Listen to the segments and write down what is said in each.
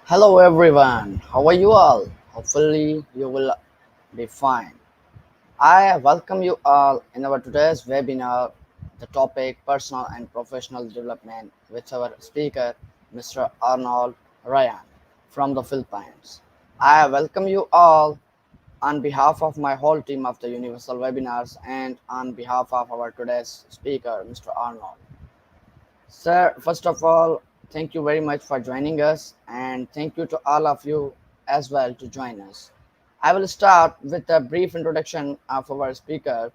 Hello everyone, how are you all? Hopefully you will be fine. I welcome you all in our today's webinar, the topic personal and professional development with our speaker, Mr. Arnold Ryan from the Philippines. I welcome you all on behalf of my whole team of the Universal Webinars and on behalf of our today's speaker, Mr. Arnold. Sir, first of all, thank you very much for joining us, and thank you to all of you as well to join us. I will start with a brief introduction of our speaker.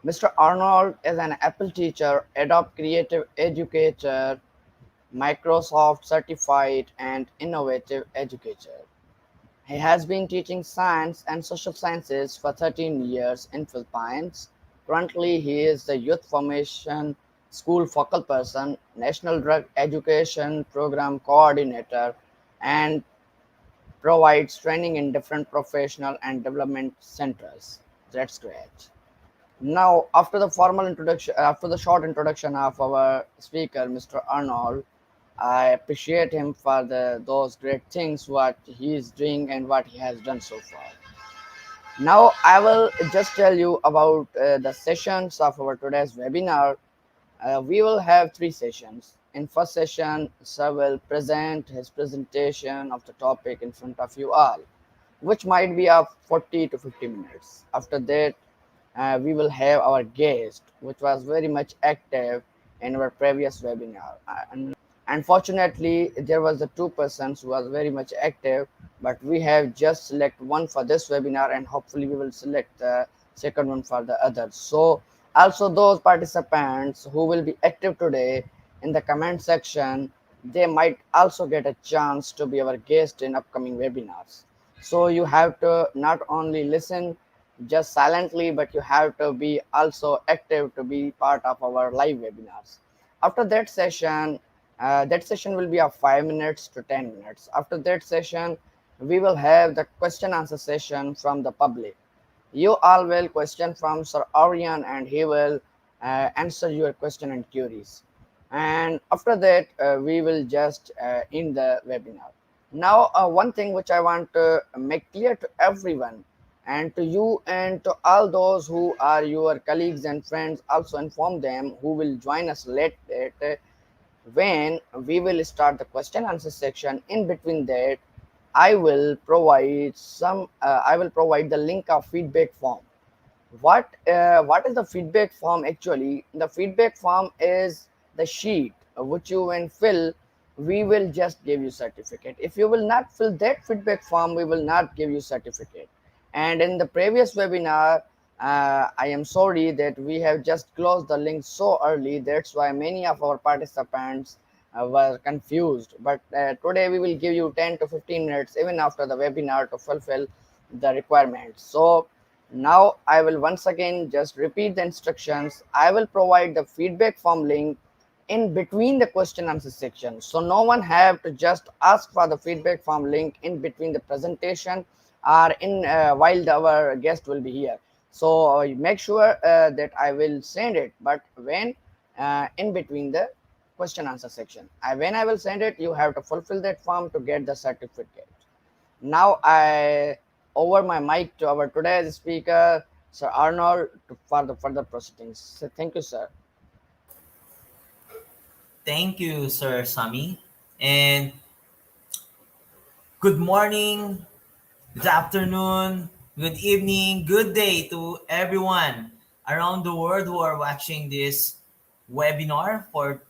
Mr. Arnold is an Apple teacher, Adobe Creative Educator, Microsoft certified, and Innovative Educator. He has been teaching science and social sciences for 13 years in Philippines. Currently, he is the Youth Formation School Focal Person, National Drug Education Program Coordinator, and provides training in different professional and development centers. That's great. Now, after the short introduction of our speaker, Mr. Arnold, I appreciate him for those great things what he is doing and what he has done so far. Now, I will just tell you about the sessions of our today's webinar. We will have three sessions. In first session, sir will present his presentation of the topic in front of you all, which might be of 40 to 50 minutes. After that, we will have our guest, which was very much active in our previous webinar. Unfortunately, there was the two persons who was very much active, but we have just select one for this webinar, and hopefully we will select the second one for the others. So also those participants who will be active today in the comment section, they might also get a chance to be our guest in upcoming webinars. So you have to not only listen just silently, but you have to be also active to be part of our live webinars. After that session will be of 5 minutes to 10 minutes. After that session, we will have the question answer session from the public. You all will question from Sir Aryan, and he will answer your question and queries. And after that, we will just end the webinar. Now, one thing which I want to make clear to everyone and to you and to all those who are your colleagues and friends, also inform them who will join us late when we will start the question answer section. In between that, I will provide the link of feedback form. What is the feedback form? Actually, the feedback form is the sheet which you when fill, we will just give you certificate. If you will not fill that feedback form, we will not give you certificate. And in the previous webinar, I am sorry that we have just closed the link so early. That's why many of our participants were confused. But today we will give you 10 to 15 minutes even after the webinar to fulfill the requirements. So now I will once again just repeat the instructions. I will provide the feedback form link in between the question answer section. So no one have to just ask for the feedback form link in between the presentation or in while our guest will be here. So make sure that I will send it, but when in between the question answer section. When I will send it, you have to fulfill that form to get the certificate. Now I over my mic to our today's speaker, Sir Arnold, for the further proceedings. So thank you, sir. Thank you, Sir Sami. And good morning, good afternoon, good evening, good day to everyone around the world who are watching this webinar for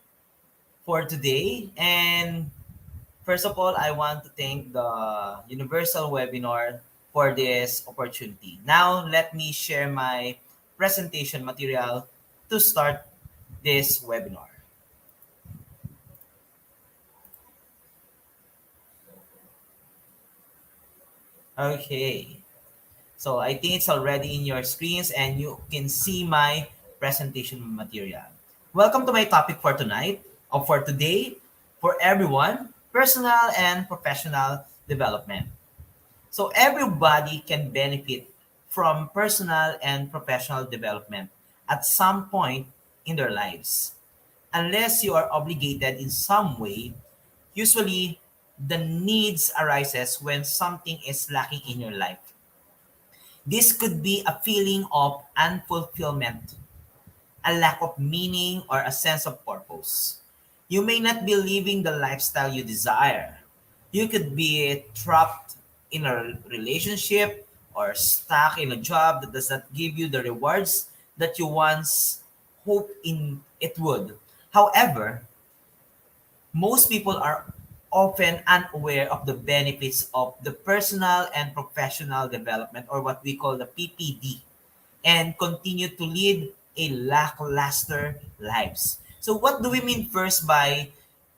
today. And first of all, I want to thank the Universal Webinar for this opportunity. Now, let me share my presentation material to start this webinar. Okay. So I think it's already in your screens and you can see my presentation material. Welcome to my topic for tonight, or for today, for everyone, personal and professional development. So everybody can benefit from personal and professional development at some point in their lives. Unless you are obligated in some way, usually the needs arises when something is lacking in your life. This could be a feeling of unfulfillment, a lack of meaning, or a sense of purpose. You may not be living the lifestyle you desire. You could be trapped in a relationship or stuck in a job that does not give you the rewards that you once hoped in it would. However, most people are often unaware of the benefits of the personal and professional development, or what we call the PPD, and continue to lead a lackluster lives. So what do we mean first by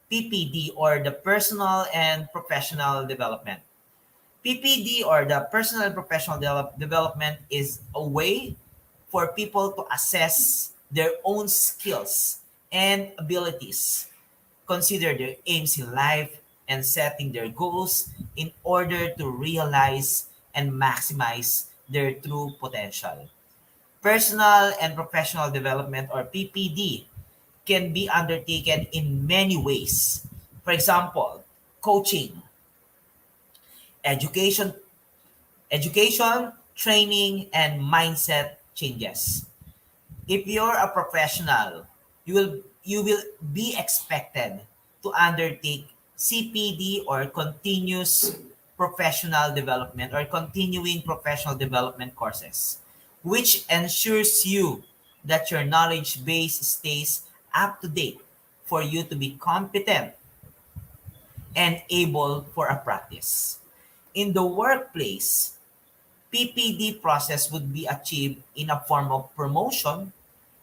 PPD, or the personal and professional development? PPD, or the personal and professional development, is a way for people to assess their own skills and abilities, consider their aims in life, and setting their goals in order to realize and maximize their true potential. Personal and professional development, or PPD, can be undertaken in many ways. For example, coaching, education, training, and mindset changes. If you're a professional, you will be expected to undertake CPD, or continuous professional development, or continuing professional development courses, which ensures you that your knowledge base stays up to date for you to be competent and able for a practice. In the workplace, PPD process would be achieved in a form of promotion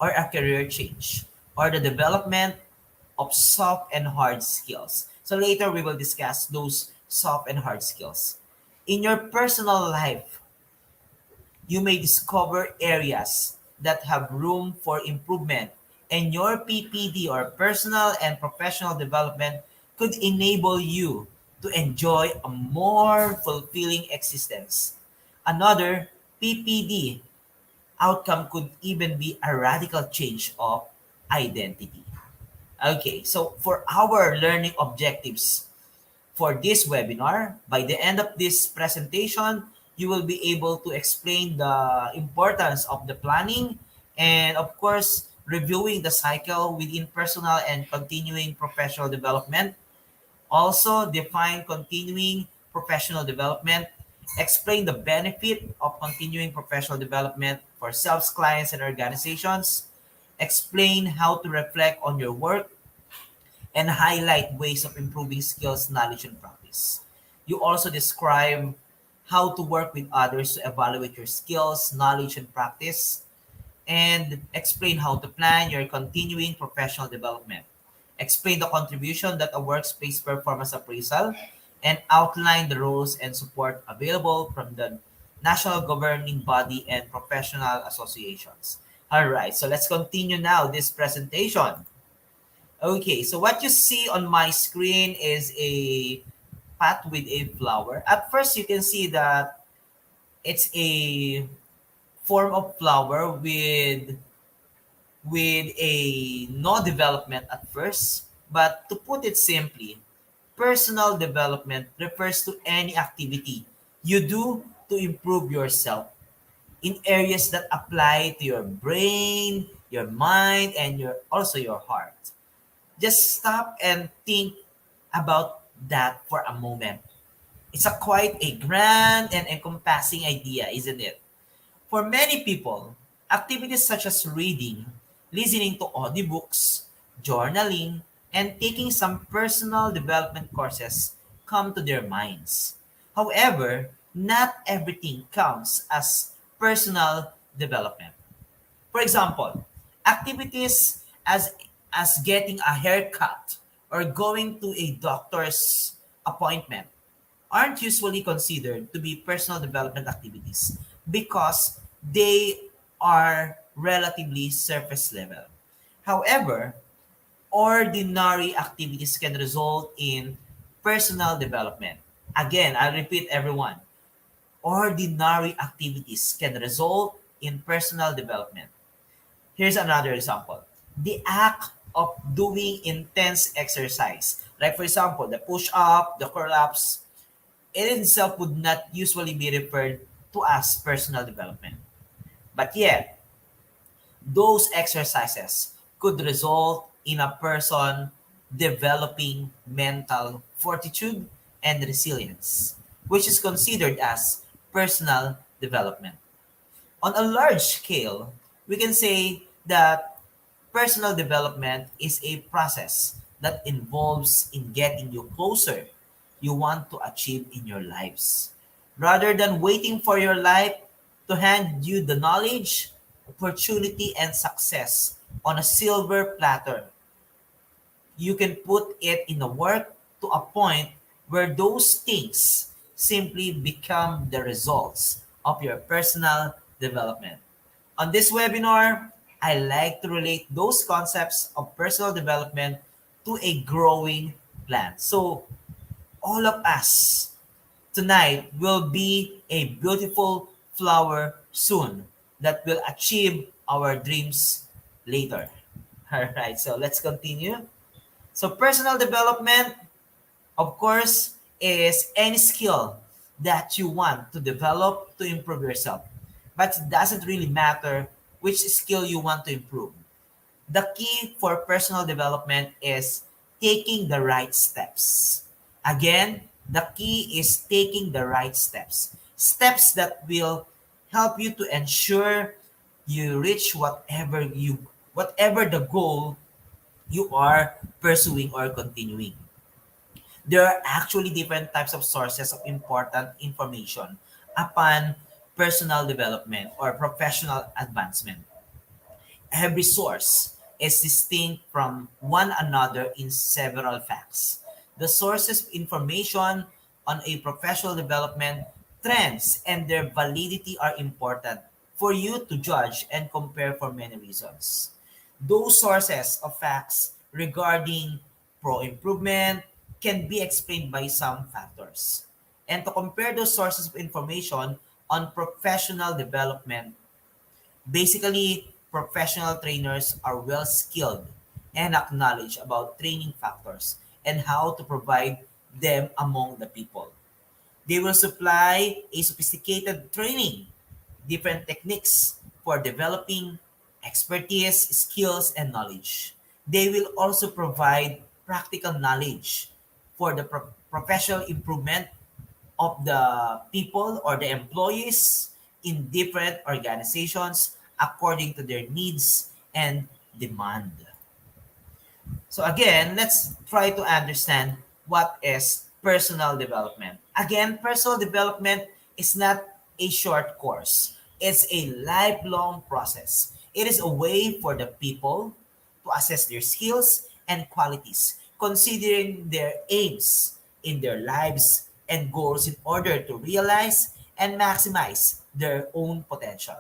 or a career change, or the development of soft and hard skills. So later we will discuss those soft and hard skills. In your personal life, you may discover areas that have room for improvement, and your PPD, or personal and professional development, could enable you to enjoy a more fulfilling existence. Another PPD outcome could even be a radical change of identity. Okay, so for our learning objectives for this webinar, by the end of this presentation, you will be able to explain the importance of the planning, and of course, reviewing the cycle within personal and continuing professional development. Also, define continuing professional development, explain the benefit of continuing professional development for selves, clients, and organizations, explain how to reflect on your work, and highlight ways of improving skills, knowledge, and practice. You also describe how to work with others to evaluate your skills, knowledge, and practice, and explain how to plan your continuing professional development. Explain the contribution that a workspace performance appraisal, and outline the roles and support available from the national governing body and professional associations. All right, so let's continue now this presentation. Okay, so what you see on my screen is a pot with a flower. At first, you can see that it's a form of flower with a no development at first. But to put it simply, personal development refers to any activity you do to improve yourself in areas that apply to your brain, your mind, and your heart. Just stop and think about that for a moment. It's a quite a grand and encompassing idea, isn't it? For many people, activities such as reading, listening to audiobooks, journaling, and taking some personal development courses come to their minds. However, not everything counts as personal development. For example, activities as getting a haircut or going to a doctor's appointment aren't usually considered to be personal development activities because they are relatively surface level. However, ordinary activities can result in personal development. Again, I'll repeat everyone. Ordinary activities can result in personal development. Here's another example. the act of doing intense exercise. Like for example, the push-up, the curl-ups, it itself would not usually be referred to as personal development. But yet, those exercises could result in a person developing mental fortitude and resilience, which is considered as personal development. On a large scale, we can say that personal development is a process that involves in getting you closer you want to achieve in your lives. Rather than waiting for your life to hand you the knowledge, opportunity, and success on a silver platter, you can put it in the work to a point where those things simply become the results of your personal development. On this webinar, I like to relate those concepts of personal development to a growing plant. So, all of us tonight will be a beautiful flower soon that will achieve our dreams later. All right, so let's continue. So, personal development, of course, is any skill that you want to develop to improve yourself. But it doesn't really matter which skill you want to improve. The key for personal development is taking the right steps. Again, the key is taking the right steps. Steps that will help you to ensure you reach whatever the goal you are pursuing or continuing. There are actually different types of sources of important information upon personal development or professional advancement. Every source is distinct from one another in several facts. The sources of information on a professional development trends and their validity are important for you to judge and compare for many reasons. Those sources of facts regarding pro improvement can be explained by some factors. And to compare those sources of information on professional development, basically, professional trainers are well skilled and acknowledge about training factors and how to provide them among the people. They will supply a sophisticated training, different techniques for developing expertise, skills, and knowledge. They will also provide practical knowledge for the professional improvement of the people or the employees in different organizations according to their needs and demand. So again, let's try to understand what is personal development. Again, personal development is not a short course. It's a lifelong process. It is a way for the people to assess their skills and qualities, considering their aims in their lives and goals in order to realize and maximize their own potential.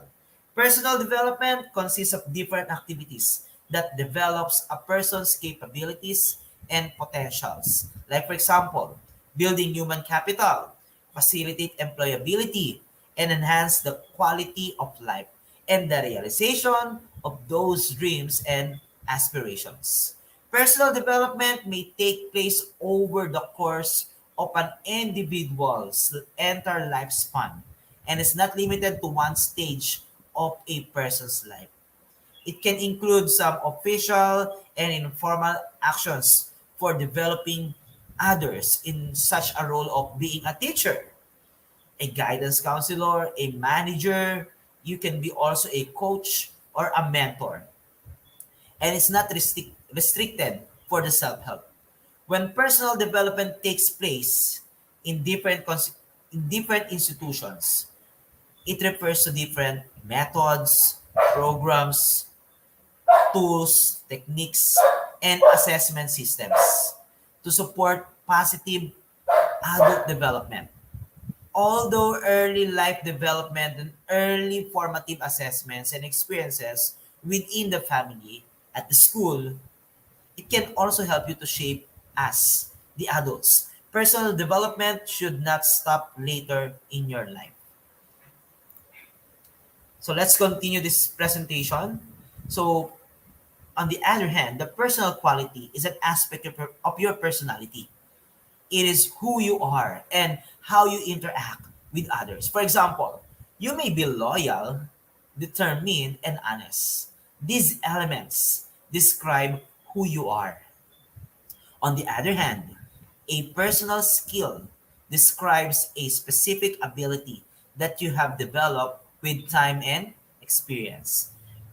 Personal development consists of different activities that develops a person's capabilities and potentials. Like for example, building human capital, facilitate employability, and enhance the quality of life and the realization of those dreams and aspirations. Personal development may take place over the course of an individual's entire lifespan and is not limited to one stage of a person's life. It can include some official and informal actions for developing others in such a role of being a teacher, a guidance counselor, a manager. You can be also a coach or a mentor. And it's not restricted for the self-help. When personal development takes place in in different institutions, it refers to different methods, programs, tools, techniques, and assessment systems to support positive adult development. Although early life development and early formative assessments and experiences within the family, at the school, it can also help you to shape us, the adults. Personal development should not stop later in your life. So let's continue this presentation. So On the other hand, the personal quality is an aspect of your personality. It is who you are and how you interact with others. For example, you may be loyal, determined, and honest. These elements describe who you are. On the other hand, a personal skill describes a specific ability that you have developed with time and experience.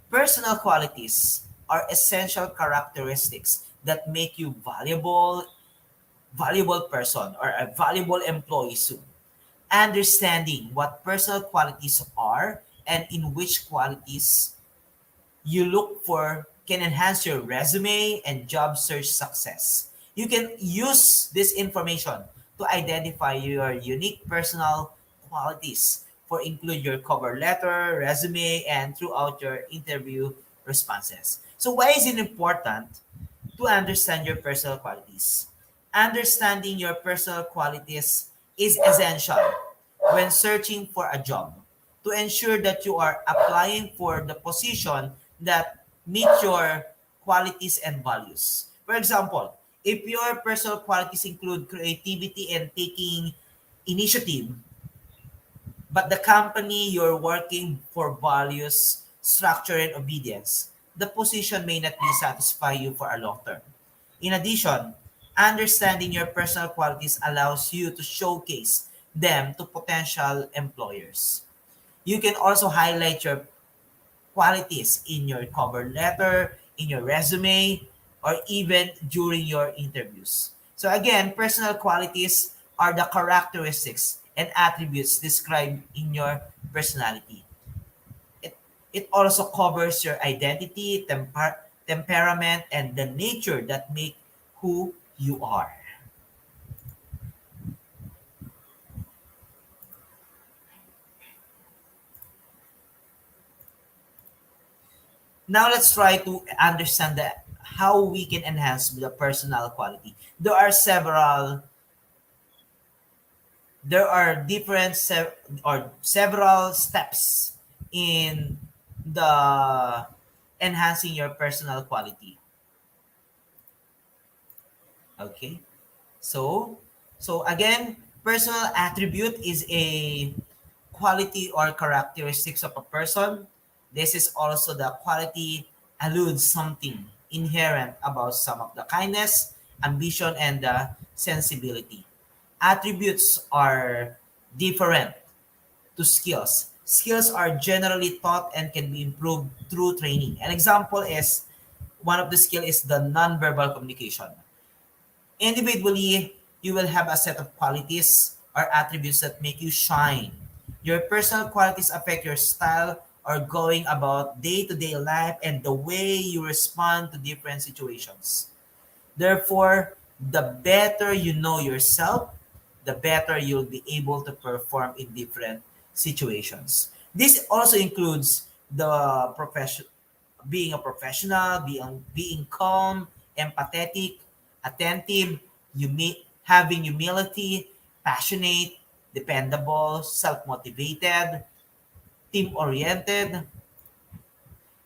Personal qualities are essential characteristics that make you valuable person or a valuable employee soon. Understanding what personal qualities are and in which qualities you look for can enhance your resume and job search success. You can use this information to identify your unique personal qualities for include your cover letter, resume, and throughout your interview responses. So why is it important to understand your personal qualities? Understanding your personal qualities is essential when searching for a job to ensure that you are applying for the position that meet your qualities and values. For example, if your personal qualities include creativity and taking initiative, but the company you're working for values structure and obedience, the position may not be satisfy you for a long term. In addition, understanding your personal qualities allows you to showcase them to potential employers. You can also highlight your qualities in your cover letter, in your resume, or even during your interviews. So again, personal qualities are the characteristics and attributes described in your personality. It, it also covers your identity, temperament, and the nature that make who you are. Now let's try to understand how we can enhance the personal quality. There are different or several steps in the enhancing your personal quality. Okay, so again, personal attribute is a quality or characteristics of a person. This is also the quality alludes something inherent about some of the kindness, ambition, and the sensibility. Attributes are different to skills. Skills are generally taught and can be improved through training. An example is one of the skill is the nonverbal communication. Individually, you will have a set of qualities or attributes that make you shine. Your personal qualities affect your style or going about day-to-day life and the way you respond to different situations. Therefore, the better you know yourself, the better you'll be able to perform in different situations. This also includes the profession, being a professional, being calm, empathetic, attentive, having humility, passionate, dependable, self-motivated, team-oriented,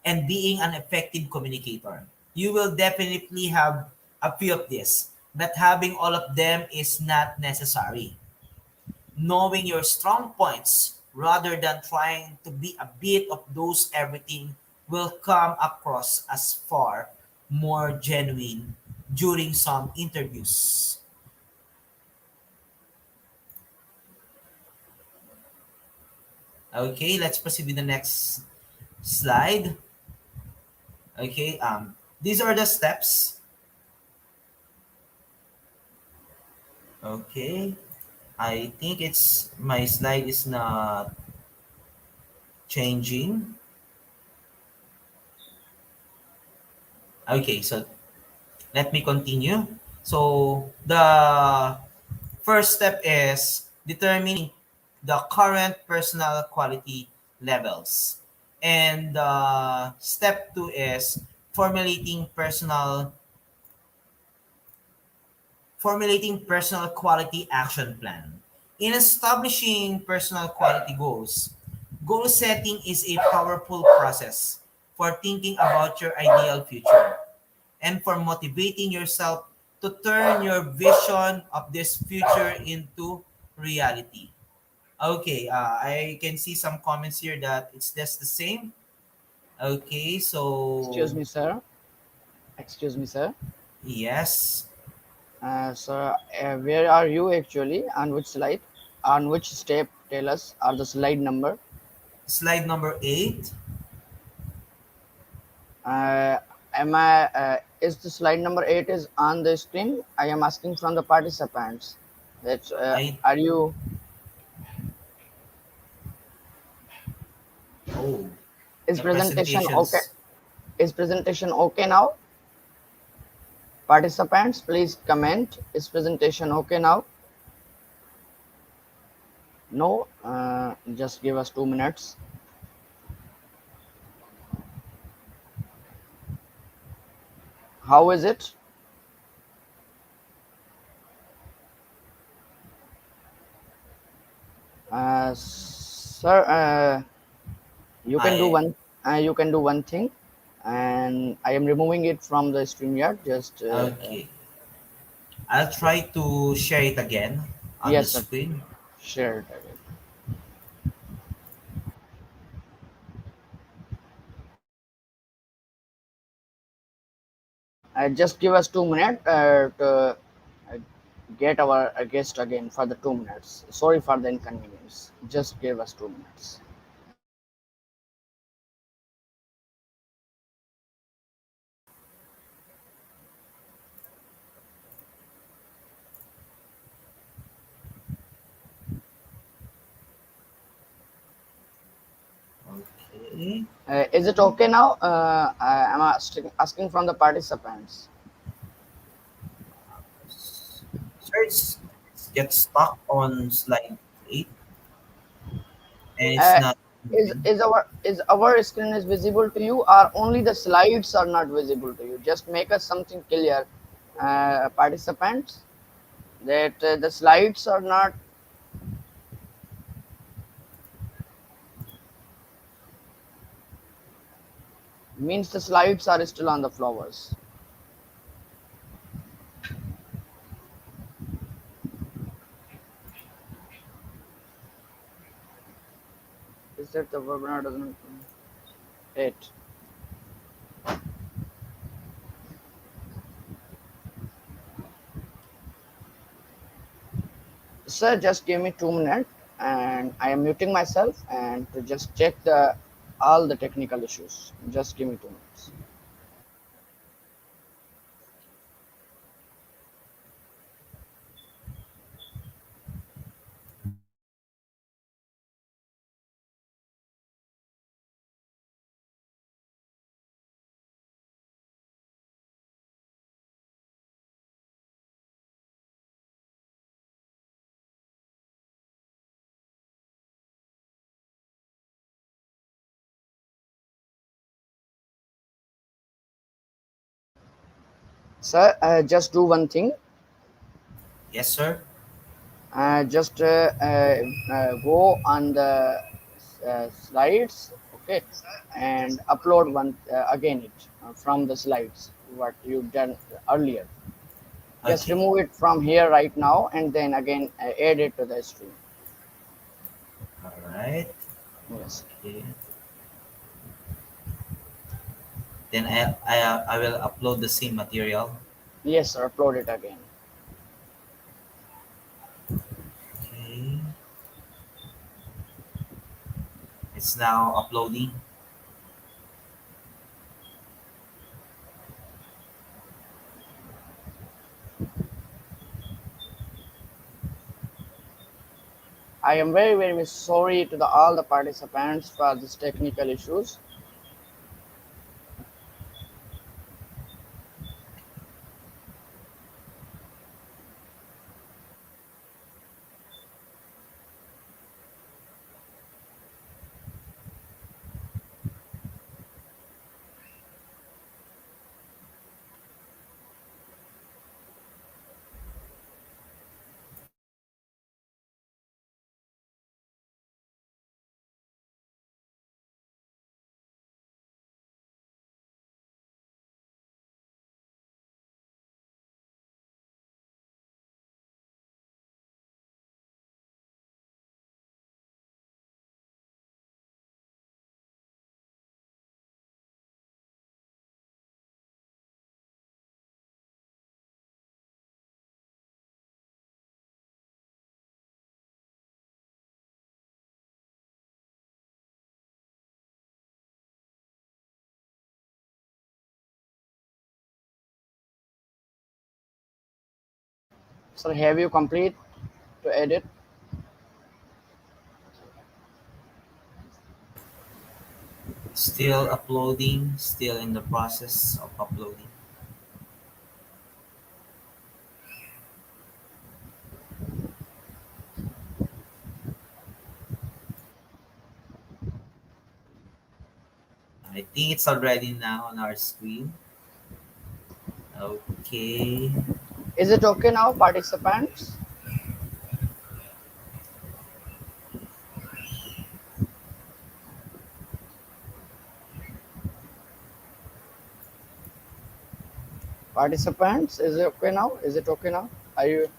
and being an effective communicator. You will definitely have a few of this, but having all of them is not necessary. Knowing your strong points rather than trying to be a bit of those everything will come across as far more genuine during some interviews. Okay, let's proceed with the next slide. Okay, these are the steps. Okay, I think it's my slide is not changing. Okay, so let me continue. So the first step is determining the current personal quality levels. And step two is formulating personal personal quality action plan. In establishing personal quality goals, goal setting is a powerful process for thinking about your ideal future, and for motivating yourself to turn your vision of this future into reality. Okay, I can see some comments here that it's just the same. Okay, Excuse so me, sir. Excuse me, sir. yes, Sir, where are you actually? On which slide? On which step? Tell us. Or the slide number? slide number 8. Uh, am I? Is the slide number 8 is on the screen? I am asking from the participants. That I are you? oh, Is the presentation okay? presentations. Is presentation okay now? Participants, please comment. Is presentation okay now? No. Just give us 2 minutes. How is it? Sir, you can do I one. You can do one thing, and I am removing it from the StreamYard. Just okay. I'll try to share it again on the yes, sir. screen. Share it again. Just give us 2 minutes to get our guest again for the 2 minutes. Sorry for the inconvenience. Just give us 2 minutes. Okay. Is it okay now? I'm asking from the participants. Search gets stuck on slide 8 and it's Uh, not moving. is our screen is visible to you, or only the slides are not visible to you? Just make us something clear, participants, that the slides are not means the slides are still on the flowers. Is that the webinar doesn't it? Sir, just give me 2 minutes, and I am muting myself and to just check the all the technical issues. Just give me 2 minutes. Sir, just do one thing. Yes, sir. Just go on the slides, okay, and upload one again it from the slides what you done earlier. Just Okay. remove it from here right now, and then again add it to the stream. All right. Yes, Okay. Then I will upload the same material. yes, sir. Upload it again. Okay. It's now uploading. I am very very sorry to all the participants for these technical issues. Sir, have you complete to edit? Still uploading, still in the process of uploading. I think it's already now on our screen. Okay. Is it okay now, participants? Participants, is it okay now? Is it okay now? Are you?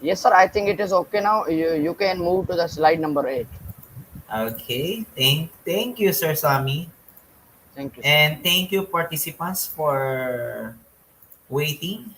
Yes, sir. I think it is okay now. You can move to the slide number 8. Okay. Thank you, Sir Sami. Thank you, sir. And thank you, participants, for waiting.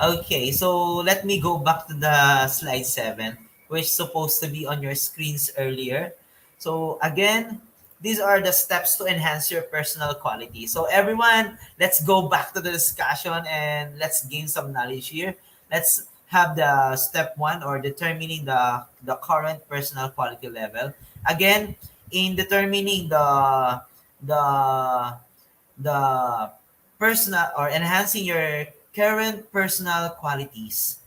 Okay, so let me go back to the slide 7, which is supposed to be on your screens earlier. So again, these are the steps to enhance your personal quality. So everyone, let's go back to the discussion and let's gain some knowledge here. Let's have the step 1, or determining the current personal quality level. Again, in determining the the personal, or enhancing your current personal qualities,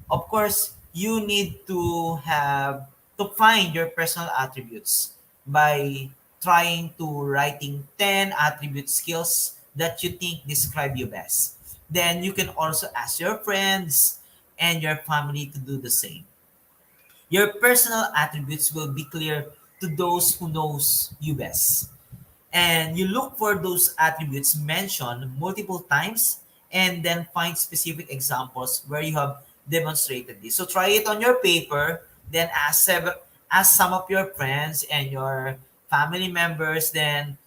of course you need to have to find your personal attributes by trying to writing 10 attribute skills that you think describe you best. Then you can also ask your friends and your family to do the same. Your personal attributes will be clear to those who knows you best, and you look for those attributes mentioned multiple times, and then find specific examples where you have demonstrated this. So try it on your paper, then ask some of your friends and your family members. Then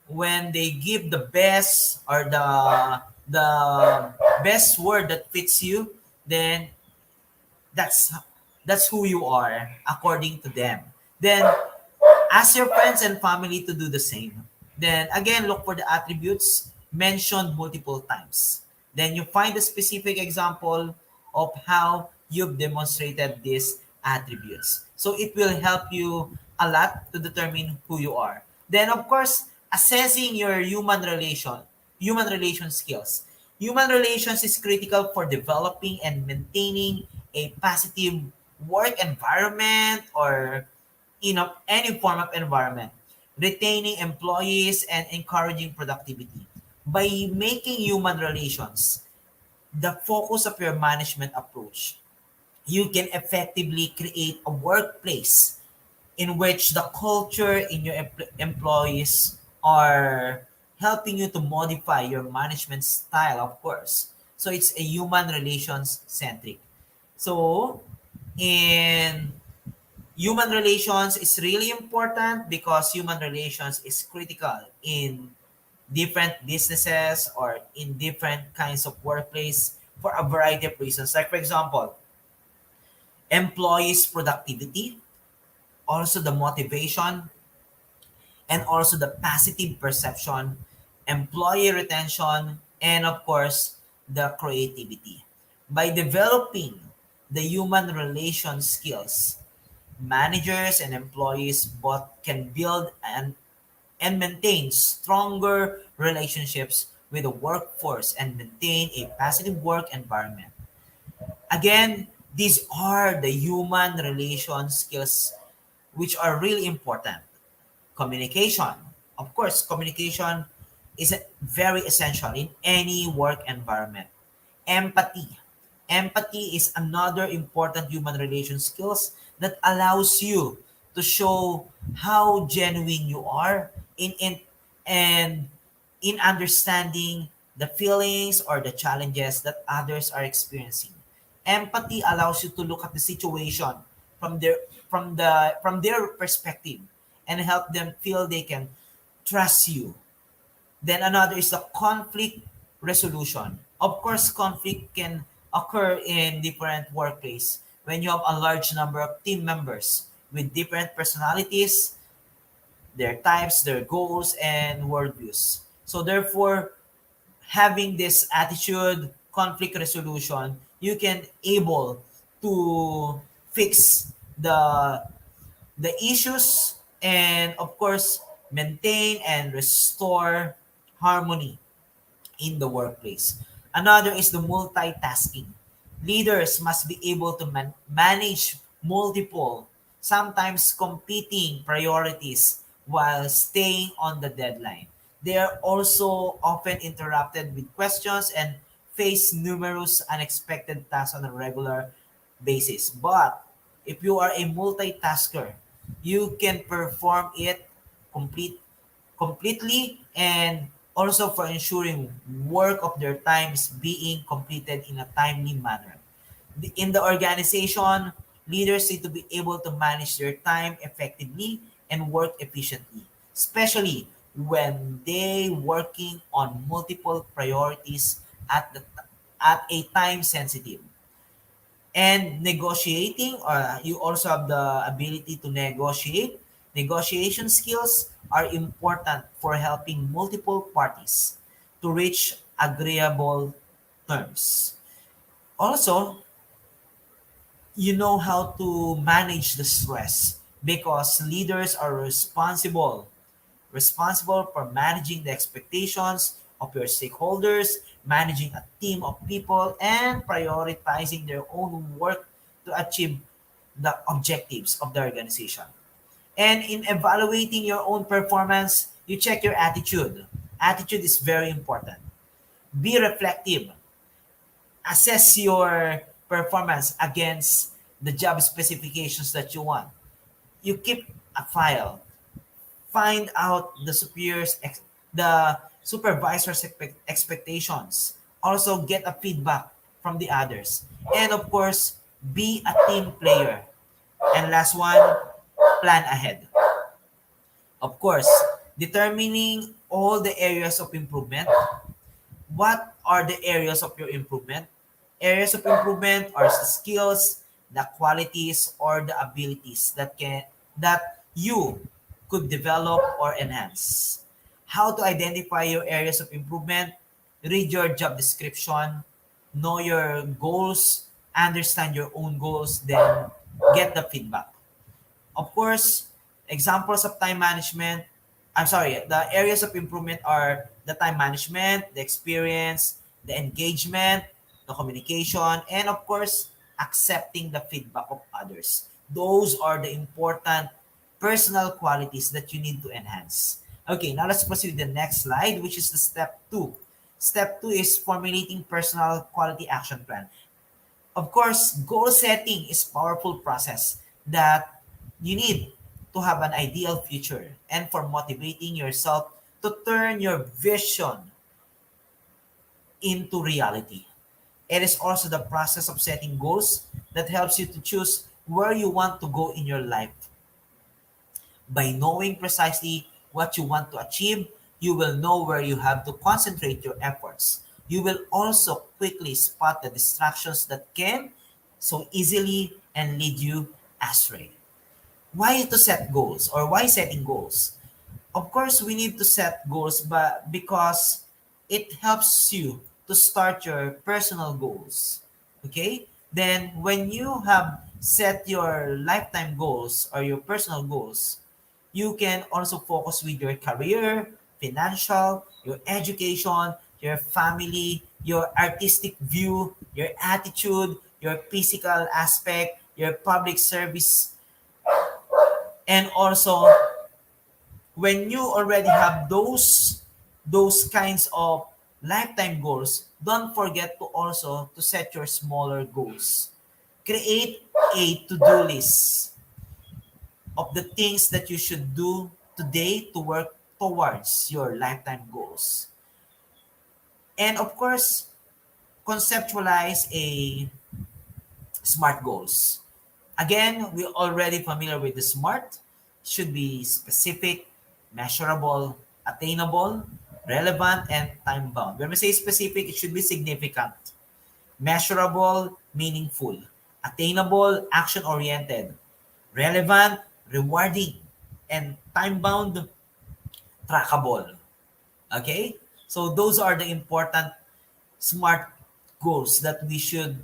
when they give the best, or the best word that fits you, then that's that's who you are according to them. Then ask your friends and family to do the same. Then again, look for the attributes mentioned multiple times. Then you find a specific example of how you've demonstrated these attributes. So it will help you a lot to determine who you are. Then of course, assessing your human relation skills. Human relations is critical for developing and maintaining a positive work environment, or any form of environment, retaining employees and encouraging productivity. By making human relations the focus of your management approach, you can effectively create a workplace in which the culture in your employees are helping you to modify your management style, of course. So it's a human relations centric. So in human relations is really important, because human relations is critical in different businesses or in different kinds of workplace for a variety of reasons. Like for example, employees productivity, also the motivation, and also the positive perception, employee retention, and of course the creativity. By developing the human relation skills, managers and employees both can build and maintain stronger relationships with the workforce and maintain a positive work environment. Again, these are the human relation skills which are really important. Communication. Of course, communication is very essential in any work environment. Empathy. Empathy is another important human relation skills that allows you to show how genuine you are and in understanding the feelings or the challenges that others are experiencing. Empathy allows you to look at the situation from their perspective and help them feel they can trust you. Then another is the conflict resolution. Of course, conflict can occur in different workplace when you have a large number of team members with different personalities, their types, their goals, and worldviews. So therefore, having this attitude, conflict resolution, you can able to fix the issues, and of course maintain and restore harmony in the workplace. Another is the multitasking. Leaders must be able to manage multiple, sometimes competing priorities while staying on the deadline. They are also often interrupted with questions and face numerous unexpected tasks on a regular basis. But if you are a multitasker, you can perform it complete completely, and also for ensuring work of their time is being completed in a timely manner. In the organization, leaders need to be able to manage their time effectively and work efficiently, especially when they working on multiple priorities at a time sensitive. And negotiating, or you also have the ability to negotiate. Negotiation skills are important for helping multiple parties to reach agreeable terms. Also, you know how to manage the stress, because leaders are responsible for managing the expectations of your stakeholders, managing a team of people, and prioritizing their own work to achieve the objectives of the organization. And in evaluating your own performance, you check your attitude. Attitude is very important. Be reflective. Assess your performance against the job specifications that you want. You keep a file. Find out the supervisor's expectations. Also get a feedback from the others. And of course, be a team player. And last one, plan ahead. Of course, determining all the areas of improvement. What are the areas of your improvement? Areas of improvement are the skills, the qualities, or the abilities that you could develop or enhance. How to identify your areas of improvement? Read your job description, know your goals, understand your own goals, then get the feedback. Of course, examples of time management, I'm sorry, the areas of improvement are the time management, the experience, the engagement, the communication, and of course, accepting the feedback of others. Those are the important personal qualities that you need to enhance. Okay, now let's proceed with the next slide, which is the step two. Step two is formulating personal quality action plan. Of course, goal setting is powerful process that you need to have an ideal future and for motivating yourself to turn your vision into reality. It is also the process of setting goals that helps you to choose where you want to go in your life. By knowing precisely what you want to achieve, you will know where you have to concentrate your efforts. You will also quickly spot the distractions that can so easily and lead you astray. Why to set goals, or why setting goals? Of course, we need to set goals, but because it helps you to start your personal goals. Okay? Then when you have set your lifetime goals or your personal goals, you can also focus with your career, financial, your education, your family, your artistic view, your attitude, your physical aspect, your public service, and also when you already have those kinds of lifetime goals, don't forget to also to set your smaller goals. Create a to-do list of the things that you should do today to work towards your lifetime goals. And of course, conceptualize a SMART goals. Again, we're already familiar with the SMART. Should be specific, measurable, attainable, relevant, and time bound. When we say specific, it should be significant. Measurable, meaningful. Attainable, action oriented. Relevant, rewarding. And time bound, trackable. Okay? So those are the important smart goals that we should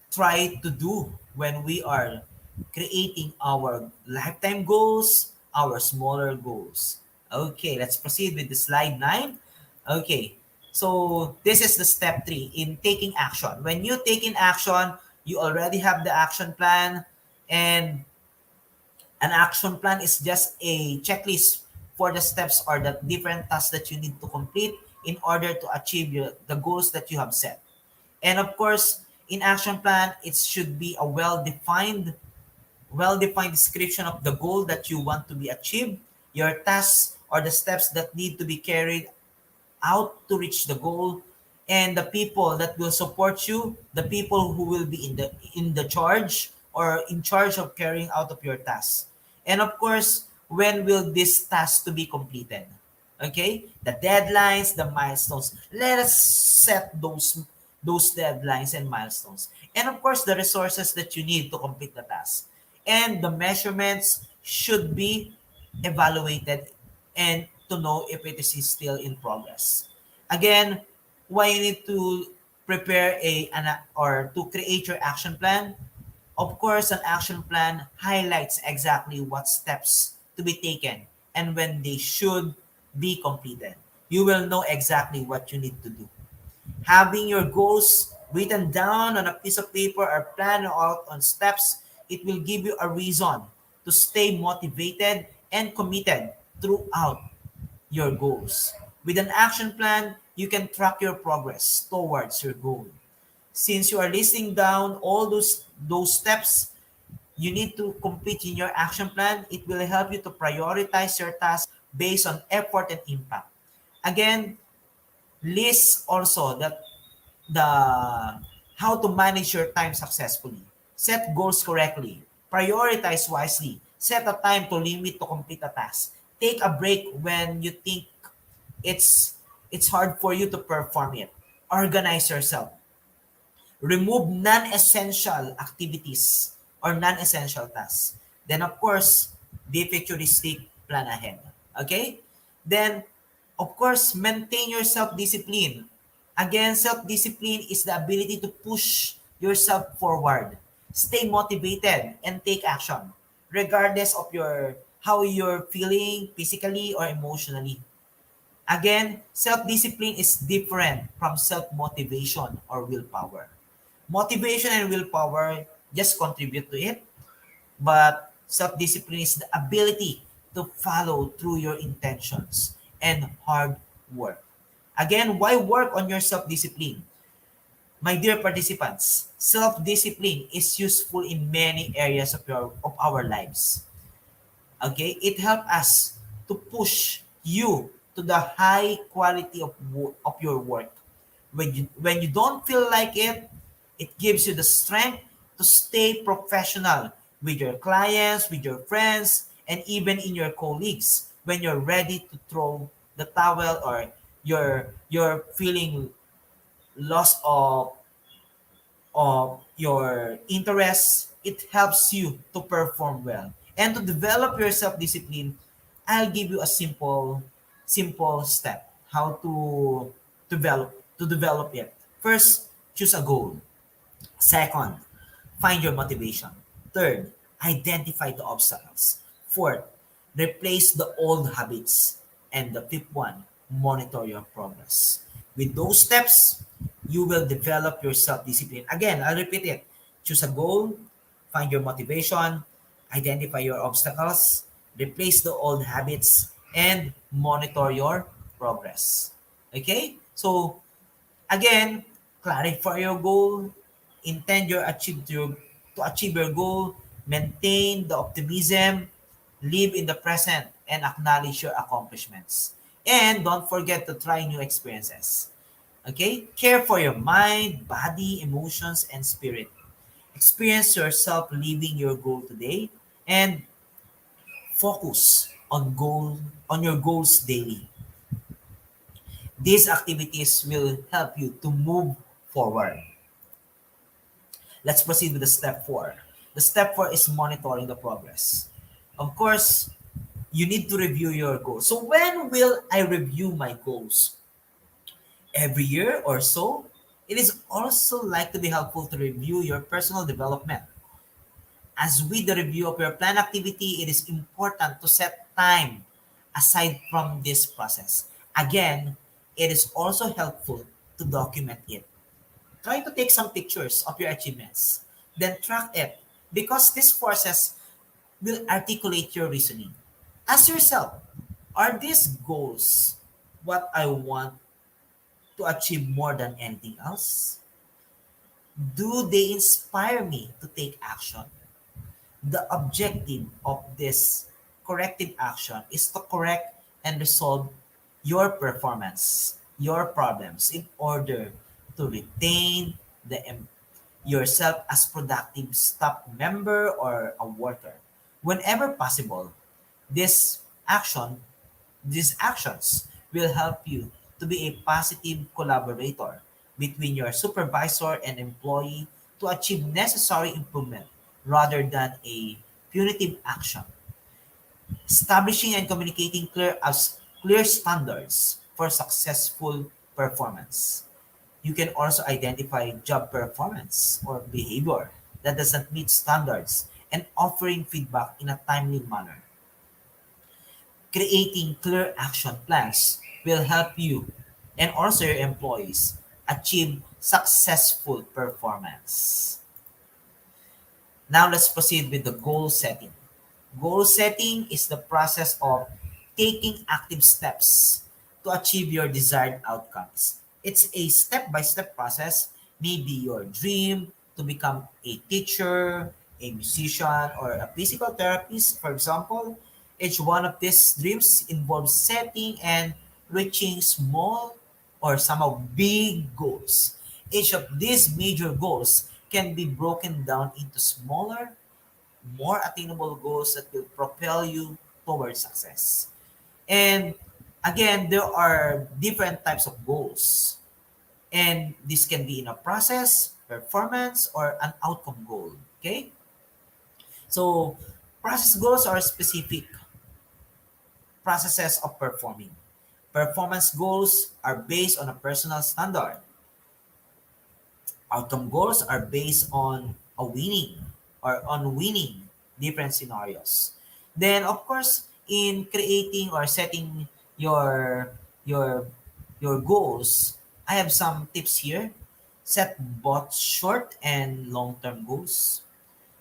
try to do when we are creating our lifetime goals, our smaller goals. Okay, let's proceed with the slide 9. Okay, so this is the step 3 in taking action. When you take in action, you already have the action plan, and an action plan is just a checklist for the steps or the different tasks that you need to complete in order to achieve the goals that you have set. And of course, in action plan, it should be a well-defined description of the goal that you want to be achieved, your tasks or the steps that need to be carried out to reach the goal, and the people that will support you, the people who will be in the charge or in charge of carrying out of your task. And of course, when will this task to be completed? Okay, the deadlines, the milestones. Let us set those deadlines and milestones, and of course the resources that you need to complete the task, and the measurements should be evaluated and to know if it is still in progress. Again, why you need to prepare or to create your action plan? Of course, an action plan highlights exactly what steps to be taken and when they should be completed. You will know exactly what you need to do. Having your goals written down on a piece of paper or planned out on steps, it will give you a reason to stay motivated and committed throughout your goals. With an action plan, you can track your progress towards your goal. Since you are listing down all those steps you need to complete in your action plan, it will help you to prioritize your tasks based on effort and impact. Again, list also that the how to manage your time successfully. Set goals correctly. Prioritize wisely. Set a time to limit to complete a task. Take a break when you think it's it's hard for you to perform it. Organize yourself. Remove non-essential activities or non-essential tasks. Then of course, be futuristic, plan ahead. Okay? Then of course, maintain your self-discipline. Again, self-discipline is the ability to push yourself forward. Stay motivated and take action regardless of your how you're feeling physically or emotionally. Again, self-discipline is different from self-motivation or willpower. Motivation and willpower just contribute to it, but self-discipline is the ability to follow through your intentions and hard work. Again, why work on your self-discipline? My dear participants, self-discipline is useful in many areas of our lives. Okay, it helps us to push you to the high quality of your work. When you don't feel like it gives you the strength to stay professional with your clients, with your friends, and even in your colleagues when you're ready to throw the towel or you're feeling lost of your interests. It helps you to perform well. And to develop your self-discipline, I'll give you a simple step how to develop it. First, choose a goal. Second, find your motivation. Third, identify the obstacles. Fourth, replace the old habits. And the fifth one, monitor your progress. With those steps, you will develop your self-discipline. Again, I'll repeat it. Choose a goal, find your motivation, identify your obstacles, replace the old habits, and monitor your progress. Okay? So, again, clarify your goal, intend to achieve your goal, maintain the optimism, live in the present, and acknowledge your accomplishments. And don't forget to try new experiences. Okay? Care for your mind, body, emotions, and spirit. Experience yourself living your goal today and focus on your goals daily. These activities will help you to move forward. Let's proceed with the step 4. The step 4 is monitoring the progress. Of course, you need to review your goals. So when will I review my goals? every year or so. It is also like to be helpful to review your personal development. As with the review of your plan activity, it is important to set time aside from this process. Again, it is also helpful to document it. Try to take some pictures of your achievements, then track it, because this process will articulate your reasoning. Ask yourself, are these goals what I want to achieve more than anything else? Do they inspire me to take action? The objective of this corrective action is to correct and resolve your performance, your problems, in order to retain yourself as productive staff member or a worker. Whenever possible, this action, these actions will help you to be a positive collaborator between your supervisor and employee to achieve necessary improvement rather than a punitive action. Establishing and communicating clear standards for successful performance. You can also identify job performance or behavior that doesn't meet standards and offering feedback in a timely manner. Creating clear action plans will help you and also your employees achieve successful performance. Now let's proceed with the goal setting. Goal setting is the process of taking active steps to achieve your desired outcomes. It's a step by step process, maybe your dream to become a teacher, a musician, or a physical therapist, for example. Each one of these dreams involves setting and reaching small or somehow big goals. Each of these major goals can be broken down into smaller, more attainable goals that will propel you towards success. And again, there are different types of goals. And this can be in a process, performance, or an outcome goal. Okay? So, process goals are specific processes of performing. Performance goals are based on a personal standard. Outcome goals are based on a winning or on winning different scenarios. Then of course, in creating or setting your your your goals, I have some tips here. Set both short and long-term goals.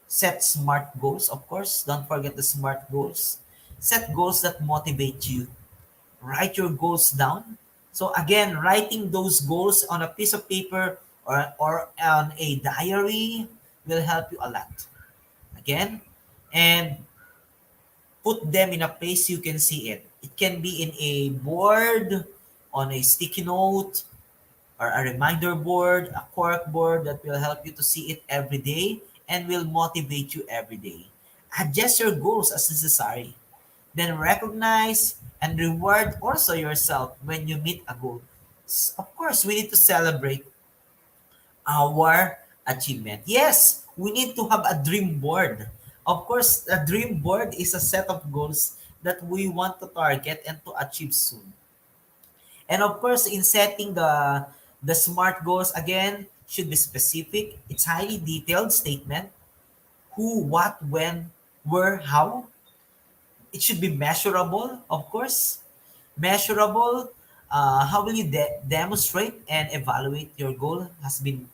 Set smart goals, of course. Don't forget the smart goals. Set goals that motivate you. Write your goals down. So again, writing those goals on a piece of paper or on a diary will help you a lot. Again, and put them in a place you can see it. It can be in a board, on a sticky note, or a reminder board, a cork board that will help you to see it every day and will motivate you every day. Adjust your goals as necessary. Then recognize and reward also yourself when you meet a goal. Of course, we need to celebrate our achievement. Yes, we need to have a dream board. Of course, a dream board is a set of goals that we want to target and to achieve soon. And of course, in setting the SMART goals again should be specific. It's highly detailed statement. Who, what, when, where, how. It should be measurable, of course. Measurable. How will you demonstrate and evaluate your goal has been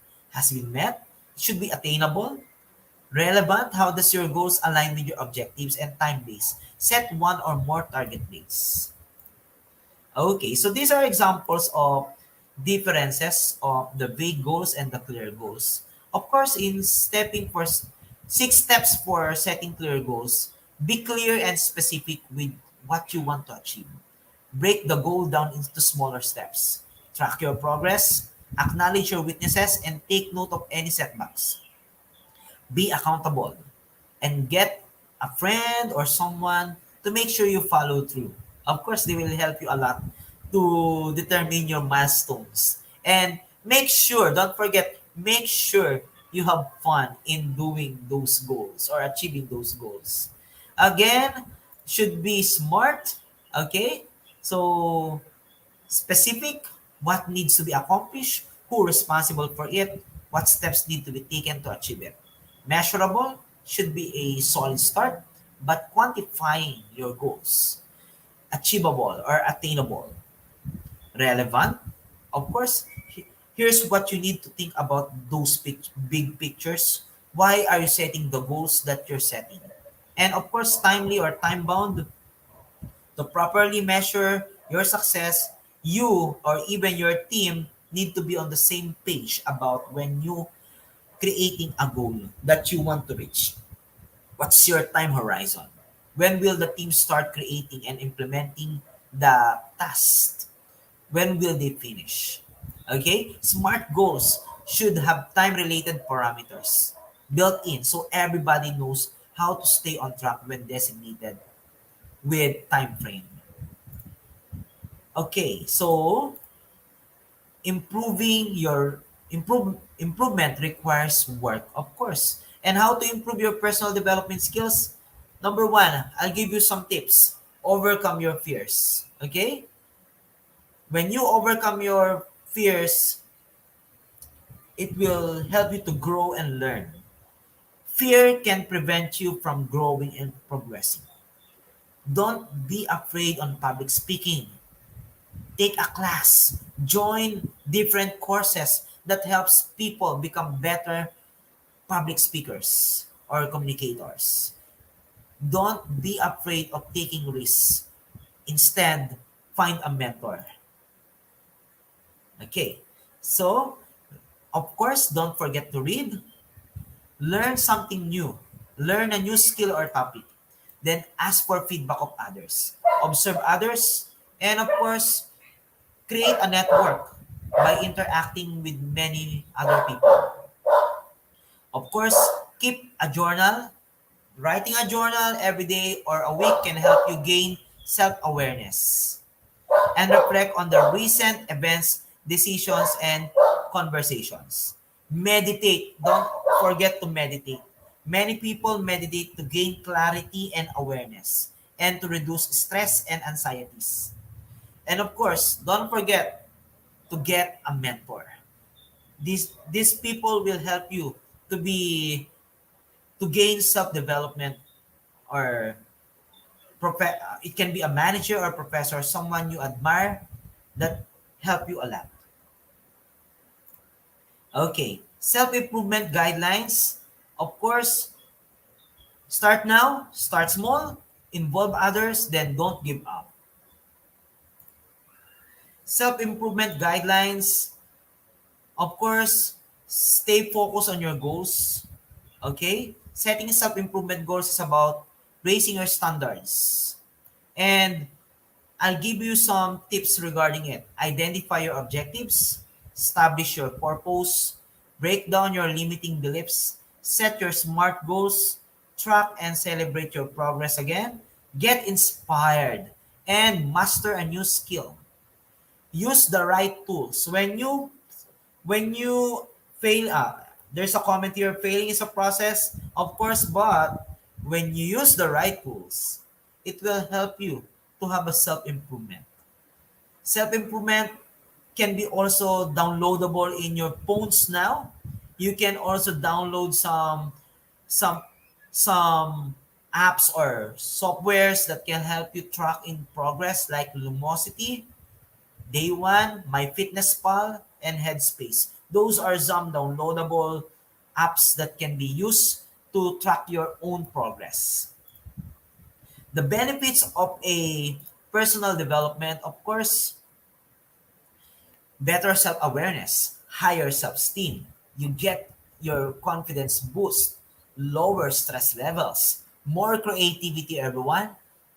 met? It should be attainable. Relevant. How does your goals align with your objectives and time based? Set one or more target dates. Okay, so these are examples of differences of the vague goals and the clear goals. Of course, in stepping for 6 steps for setting clear goals, be clear and specific with what you want to achieve. Break the goal down into smaller steps. Track your progress, acknowledge your weaknesses, and take note of any setbacks. Be accountable and get a friend or someone to make sure you follow through. Of course, they will help you a lot to determine your milestones. And don't forget, make sure you have fun in doing those goals or achieving those goals. Again, should be smart, okay? So, specific, what needs to be accomplished, who responsible for it, what steps need to be taken to achieve it. Measurable should be a solid start, but quantifying your goals. Achievable or attainable. Relevant. Of course, here's what you need to think about those big pictures. Why are you setting the goals that you're setting? And of course, timely or time bound. To properly measure your success, you or even your team need to be on the same page about when you creating a goal that you want to reach. What's your time horizon? When will the team start creating and implementing the task? When will they finish? Okay? Smart goals should have time-related parameters built in so everybody knows how to stay on track when designated with time frame. Okay, so improvement requires work, of course. And how to improve your personal development skills? Number one, I'll give you some tips. Overcome your fears. Okay? When you overcome your fears, it will help you to grow and learn. Fear can prevent you from growing and progressing. Don't be afraid on public speaking. Take a class, join different courses that helps people become better public speakers or communicators. Don't be afraid of taking risks. Instead, find a mentor. Okay. So, of course, don't forget to read, learn something new, learn a new skill or topic. Then ask for feedback of others. Observe others, and of course, create a network by interacting with many other people. Of course, keep a journal. Writing a journal every day or a week can help you gain self-awareness and reflect on the recent events, decisions, and conversations. Meditate. Don't forget to meditate. Many people meditate to gain clarity and awareness and to reduce stress and anxieties. And of course, don't forget to get a mentor. These people will help you to be to gain self-development or it can be a manager or professor, someone you admire that help you a lot. Okay, self-improvement guidelines. Of course, start now, start small, involve others, then don't give up. Self-improvement guidelines. Of course, stay focused on your goals. Okay? Setting self-improvement goals is about raising your standards. And I'll give you some tips regarding it. Identify your objectives, establish your purpose, break down your limiting beliefs, set your SMART goals, track and celebrate your progress again, get inspired, and master a new skill. Use the right tools. When you fail, there's a comment here, failing is a process, of course, but when you use the right tools, it will help you to have a self-improvement. Self-improvement can be also downloadable in your phones now. You can also download some some apps or softwares that can help you track in progress like Lumosity, Day One, MyFitnessPal, and Headspace. Those are some downloadable apps that can be used to track your own progress. The benefits of a personal development, of course, better self-awareness, higher self-esteem. You get your confidence boost, lower stress levels, more creativity, everyone,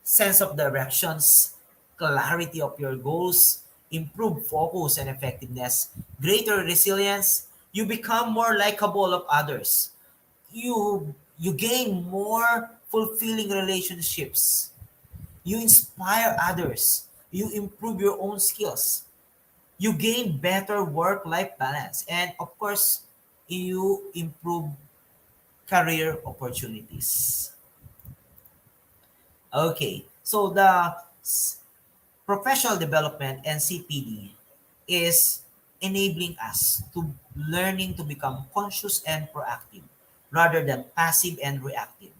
sense of directions, clarity of your goals, improved focus and effectiveness, greater resilience. You become more likable of others. You gain more fulfilling relationships. You inspire others. You improve your own skills. You gain better work-life balance. And of course, you improve career opportunities. Okay, so the professional development and CPD. is enabling us to learning to become conscious and proactive rather than passive and reactive.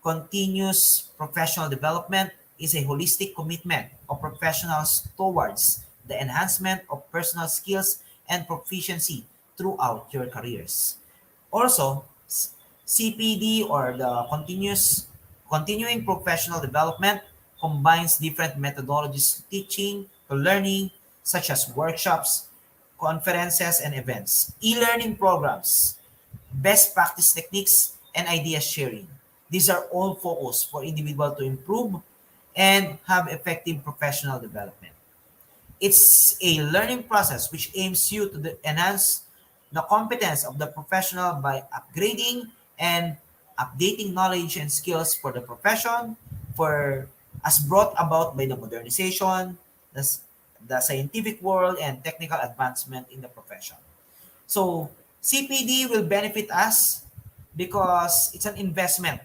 Continuous professional development is a holistic commitment of professionals towards the enhancement of personal skills and proficiency throughout your careers. Also, CPD, or the continuing professional development, combines different methodologies to teaching to learning, such as workshops, conferences and events, e-learning programs, best practice techniques, and idea sharing. These are all focused for individual to improve and have effective professional development. It's a learning process which aims you to enhance the competence of the professional by upgrading and updating knowledge and skills for the profession, for as brought about by the modernization, the, the scientific world, and technical advancement in the profession. So CPD will benefit us because it's an investment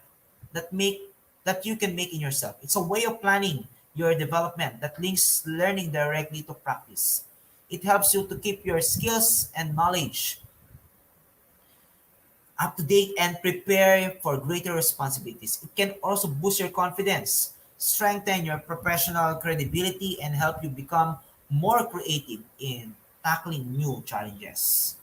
that make that you can make in yourself. It's a way of planning your development that links learning directly to practice. It helps you to keep your skills and knowledge up to date and prepare for greater responsibilities. It can also boost your confidence, strengthen your professional credibility, and help you become more creative in tackling new challenges.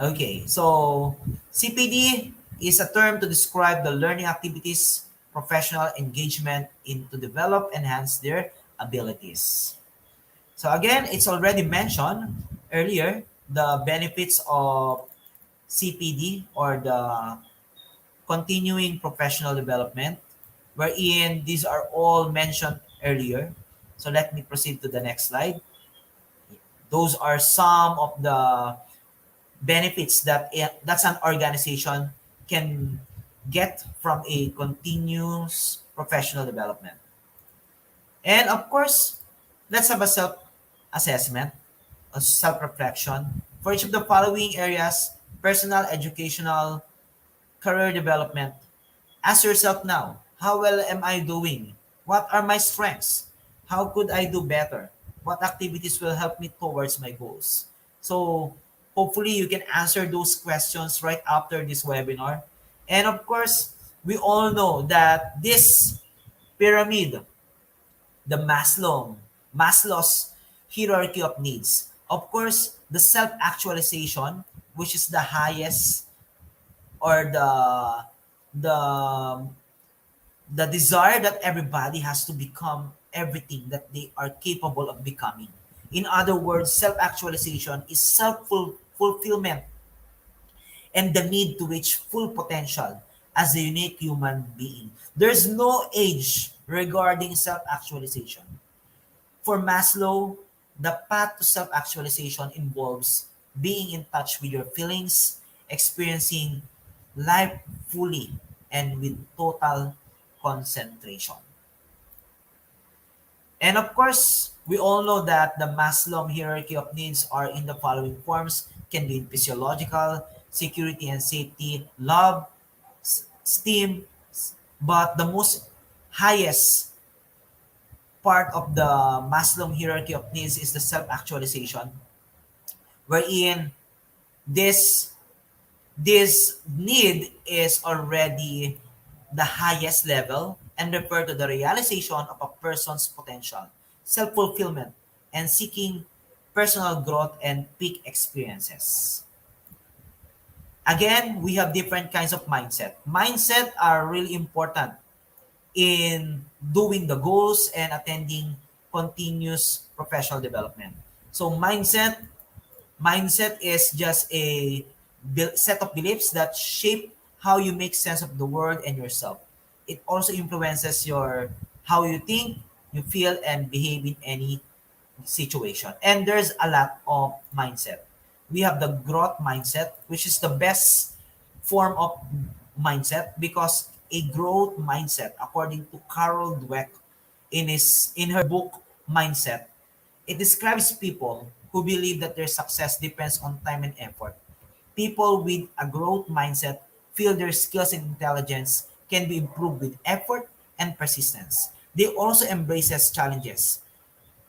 Okay, so CPD is a term to describe the learning activities, professional engagement in to develop, enhance their abilities. So again, it's already mentioned earlier the benefits of CPD, or the continuing professional development, wherein these are all mentioned earlier. So let me proceed to the next slide. Those are some of the benefits that that's an organization can get from a continuous professional development. And of course, let's have a self assessment, a self reflection for each of the following areas: personal, educational, career development. Ask yourself now, how well am I doing? What are my strengths? How could I do better? What activities will help me towards my goals? So, hopefully, you can answer those questions right after this webinar. And of course, we all know that this pyramid, the Maslow's hierarchy of needs. Of course, the self-actualization, which is the highest, or the the desire that everybody has to become everything that they are capable of becoming. In other words, self-actualization is self-fulfillment and the need to reach full potential as a unique human being. There's no age regarding self-actualization. For Maslow, the path to self-actualization involves being in touch with your feelings, experiencing life fully, and with total concentration. And of course, we all know that the Maslow hierarchy of needs are in the following forms: can be physiological, security and safety, love, esteem, but the most highest part of the Maslow hierarchy of needs is the self-actualization, wherein this this need is already the highest level and refer to the realization of a person's potential, self-fulfillment, and seeking personal growth and peak experiences. Again, we have different kinds of mindset. Mindset are really important in doing the goals and attending continuous professional development. So mindset is just a set of beliefs that shape how you make sense of the world and yourself. It also influences your how you think, you feel, and behave in any situation. And there's a lot of mindset. We have the growth mindset, which is the best form of mindset because a growth mindset, according to Carol Dweck in her book Mindset, it describes people who believe that their success depends on time and effort. People with a growth mindset feel their skills and intelligence can be improved with effort and persistence. They also embraces challenges,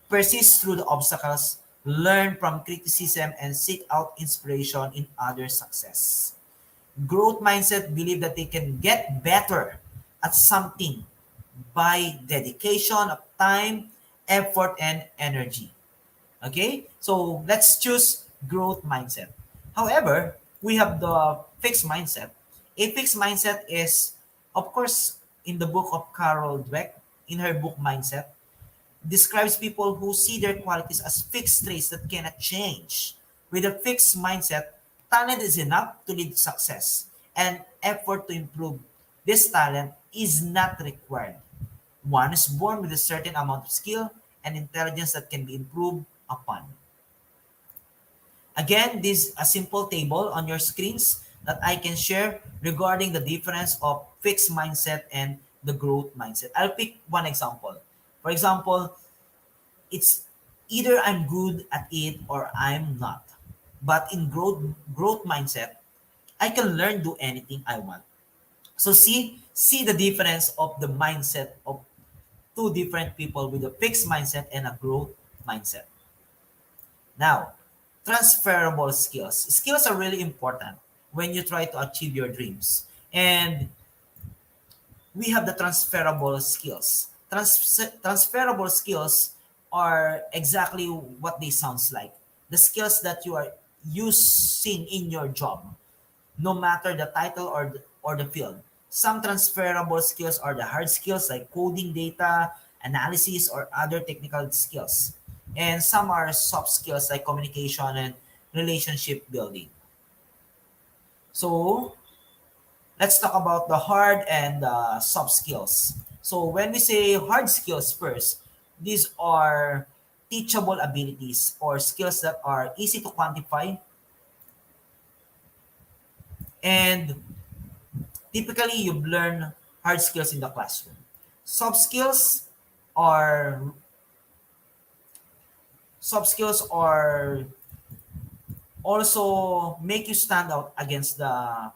persist through the obstacles, learn from criticism, and seek out inspiration in others' success. Growth mindset believe that they can get better at something by dedication of time, effort, and energy. Okay? So let's choose growth mindset. However, we have the fixed mindset. A fixed mindset is, of course, in the book of Carol Dweck, in her book Mindset, describes people who see their qualities as fixed traits that cannot change. With a fixed mindset, talent is enough to lead to success, and effort to improve this talent is not required. One is born with a certain amount of skill and intelligence that can be improved upon. Again, this is a simple table on your screens that I can share regarding the difference of fixed mindset and the growth mindset. I'll pick one example. For example, it's either I'm good at it or I'm not. But in growth mindset, I can learn do anything I want. So see the difference of the mindset of two different people with a fixed mindset and a growth mindset. Now, transferable skills. Skills are really important when you try to achieve your dreams. And we have the transferable skills. Transferable skills are exactly what they sounds like. The skills that you are using in your job, no matter the title or the field. Some transferable skills are the hard skills like coding, data, analysis, or other technical skills. And some are soft skills like communication and relationship building. So let's talk about the hard and soft skills. So when we say hard skills first, these are teachable abilities or skills that are easy to quantify and typically you learn hard skills in the classroom. Soft skills are soft skills are also make you stand out against the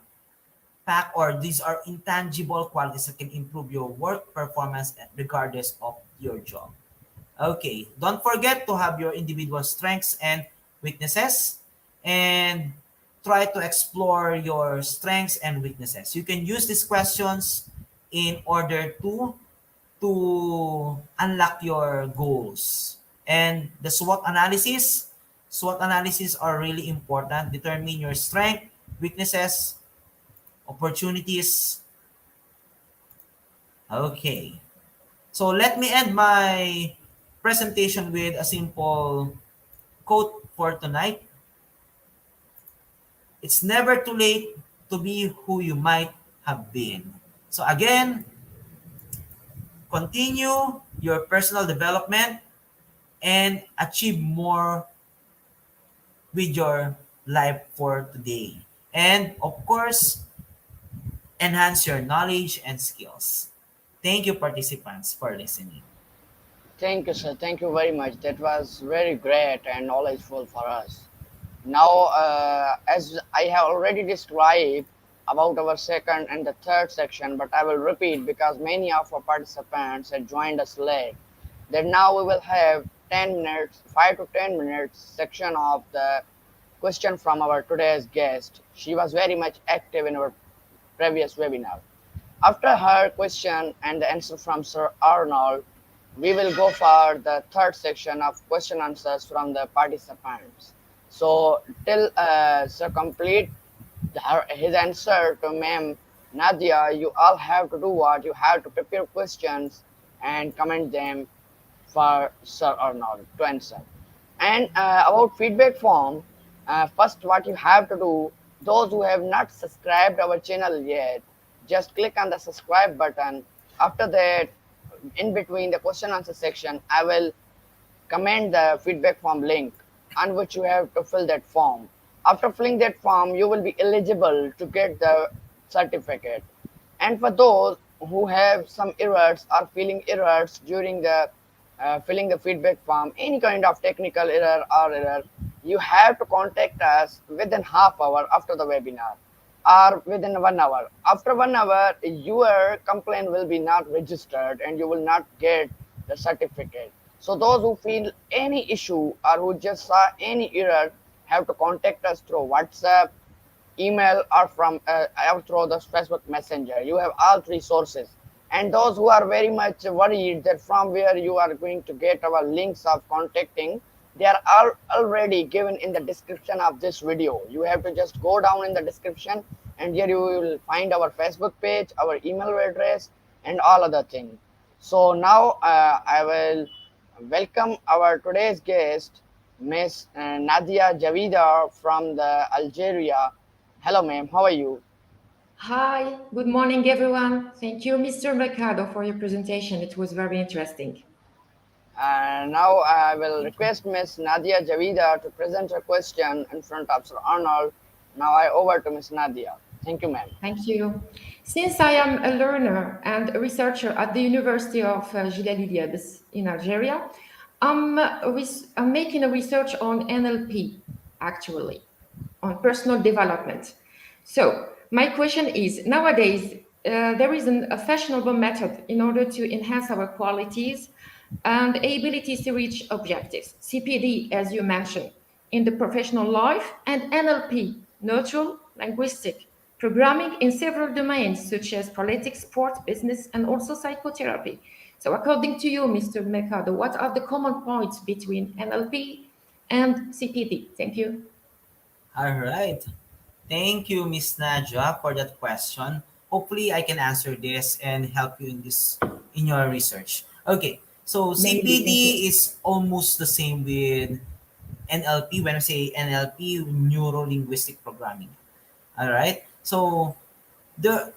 pack, or these are intangible qualities that can improve your work performance regardless of your job. Okay, don't forget to have your individual strengths and weaknesses and try to explore your strengths and weaknesses. You can use these questions in order to unlock your goals. And the SWOT analysis are really important. Determine your strength, weaknesses, opportunities. Okay. So let me end my presentation with a simple quote for tonight. It's never too late to be who you might have been. So again, continue your personal development and achieve more with your life for today. And of course, enhance your knowledge and skills. Thank you, participants, for listening. Thank you, sir. Thank you very much. That was very great and knowledgeful for us. Now, as I have already described about our second and the third section, but I will repeat because many of our participants had joined us late, that now we will have 10 minutes, 5 to 10 minutes section of the question from our today's guest. She was very much active in our previous webinar. After her question and the answer from Sir Arnold, we will go for the third section of question answers from the participants. So till Sir complete his answer to Ma'am Nadia, you all have to do what? You have to prepare questions and comment them for Sir Arnold to answer. And about feedback form, first what you have to do, those who have not subscribed our channel yet, just click on the subscribe button. After that, in between the question answer section, I will comment the feedback form link on which you have to fill that form. After filling that form, you will be eligible to get the certificate. And for those who have some errors or feeling errors during the filling the feedback form, any kind of technical error or error, you have to contact us within half hour after the webinar. or within 1 hour. After 1 hour, your complaint will be not registered and you will not get the certificate. So those who feel any issue or who just saw any error have to contact us through WhatsApp, email, or from or through the Facebook Messenger. You have all three sources. And those who are very much worried that from where you are going to get our links of contacting, they are all already given in the description of this video. You have to just go down in the description, and here you will find our Facebook page, our email address, and all other things. So now I will welcome our today's guest, Miss Nadia Javida from the Algeria. Hello, ma'am. How are you? Hi, good morning, everyone. Thank you, Mr. Mercado, for your presentation. It was very interesting. Now I will Thank you. request Miss Nadia Javida to present her question in front of Sir Arnold. Now I over to Miss Nadia. Thank you, ma'am. Thank you. Since I am a learner and a researcher at the University of 𝘆cie𝗂'𝗹𝗹 in Algeria, I'm making a research on NLP, actually, on personal development. So, my question is nowadays, there is a fashionable method in order to enhance our qualities and abilities to reach objectives. CPD, as you mentioned, in the professional life, and NLP, neutral linguistic programming in several domains such as politics, sport, business, and also psychotherapy. So, according to you, Mr. Mercado, what are the common points between NLP and CPD? Thank you. All right. Thank you, Miss Nadia, for that question. Hopefully, I can answer this and help you in this in your research. Okay, so Maybe. CPD Thank you. is almost the same with NLP. When I say NLP, neuro linguistic programming. All right. So the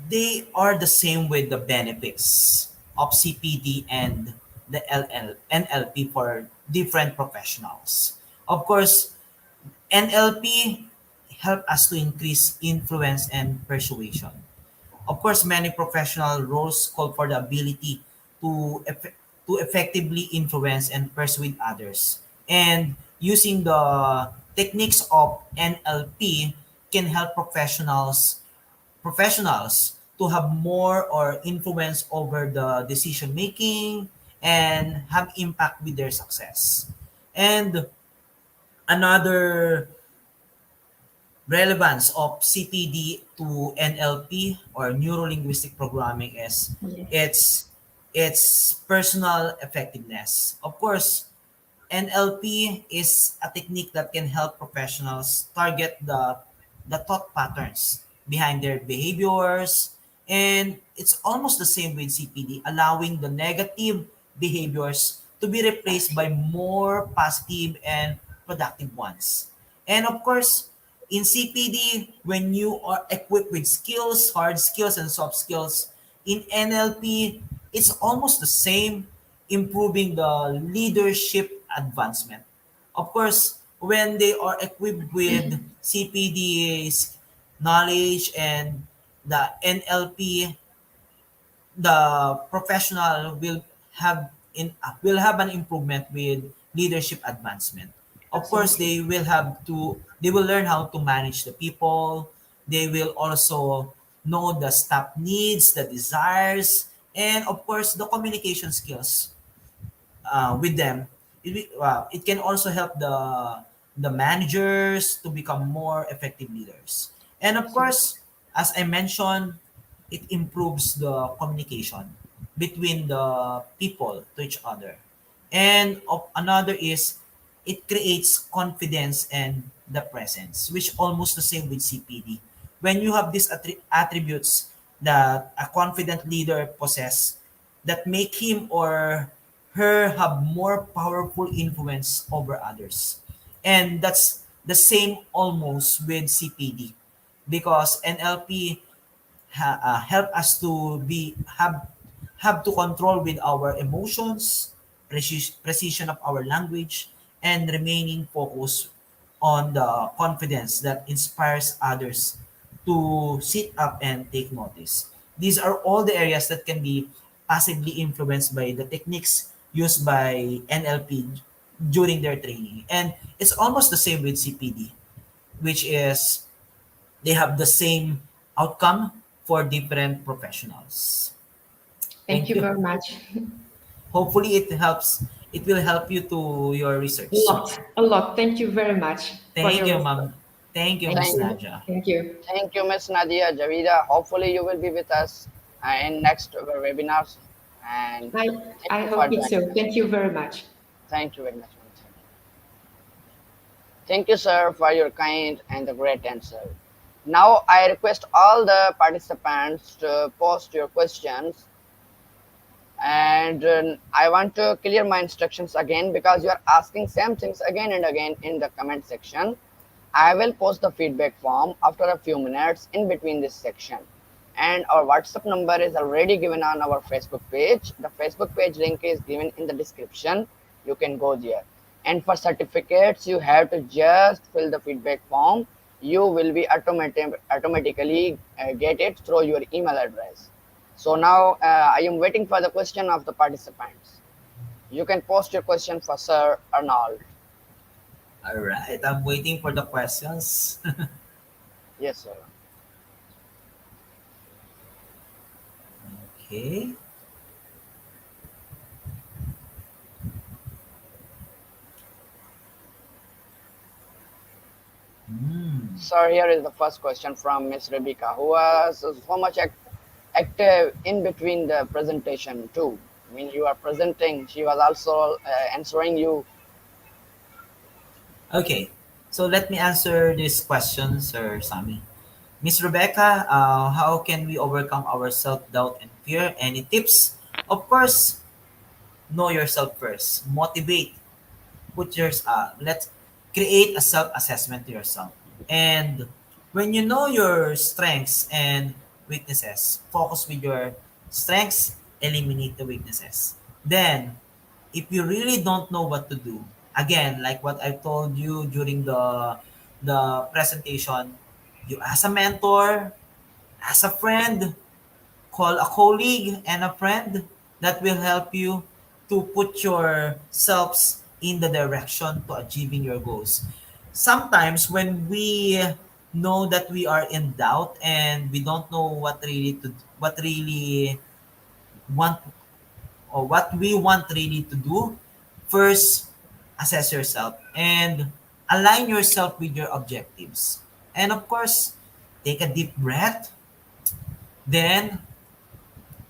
they are the same with the benefits of CPD and the NLP for different professionals. Of course, NLP help us to increase influence and persuasion. Of course, many professional roles call for the ability to effectively influence and persuade others. And using the techniques of NLP can help professionals to have more or influence over the decision making and have impact with their success. And another relevance of CPD to NLP or neuro linguistic programming is Yes. its personal effectiveness. Of course, NLP is a technique that can help professionals target the thought patterns behind their behaviors, and it's almost the same with CPD, allowing the negative behaviors to be replaced by more positive and productive ones. And of course, in CPD, when you are equipped with skills, hard skills and soft skills, in NLP, it's almost the same, improving the leadership advancement. Of course, when they are equipped with CPD's knowledge and the NLP, the professional will have an improvement with leadership advancement. Of course, Absolutely. they will learn how to manage the people. They will also know the staff needs, the desires, and of course the communication skills with them. It can also help the managers to become more effective leaders. And of Absolutely. course, as I mentioned, it improves the communication between the people to each other. And another is it creates confidence and the presence, which almost the same with CPD. When you have these attributes that a confident leader possess, that make him or her have more powerful influence over others. And that's the same almost with CPD because NLP help us to have to control with our emotions, precision of our language, and remaining focused on the confidence that inspires others to sit up and take notice. These are all the areas that can be passively influenced by the techniques used by NLP during their training. And it's almost the same with CPD, which is they have the same outcome for different professionals. Thank Thank you you. very much. Hopefully it will help you to your A research. lot, a lot. Thank you very much for Thank your you, research. ma'am. Thank you, Thank Miss Thank you. Nadia. Thank you. thank you, Miss Nadia Javida. Hopefully, you will be with us in next webinars. And I, thank I you for hope it joining so. us. Thank you very much. Thank you very much, ma'am. Thank you, sir, for your kind and the great answer. Now, I request all the participants to post your questions, and I want to clear my instructions again because you are asking same things again and again in the comment section. I will post the feedback form after a few minutes in between this section. And our WhatsApp number is already given on our Facebook page. The Facebook page link is given in the description. You can go there. And for certificates, you have to just fill the feedback form. You will be automatically get it through your email address. So now I am waiting for the question of the participants. You can post your question for Sir Arnold. All right, I'm waiting for the questions. Yes, sir. Okay. Hmm. So here is the first question from Miss Rebecca, who was so much active in between the presentation too. When you are presenting, she was also answering you. Okay, so let me answer this question, Sir Sammy. Miss Rebecca, how can we overcome our self-doubt and fear? Any tips? Of course, know yourself first. Motivate. Let's create a self-assessment to yourself. And when you know your strengths and weaknesses, focus with your strengths, eliminate the weaknesses. Then, if you really don't know what to do, again, like what I told you during the presentation, you ask a mentor, ask a friend, call a colleague and a friend that will help you to put yourselves in the direction to achieving your goals. Sometimes when we know that we are in doubt and we don't know what really want or what we want really to do, first assess yourself and align yourself with your objectives. And of course, take a deep breath, then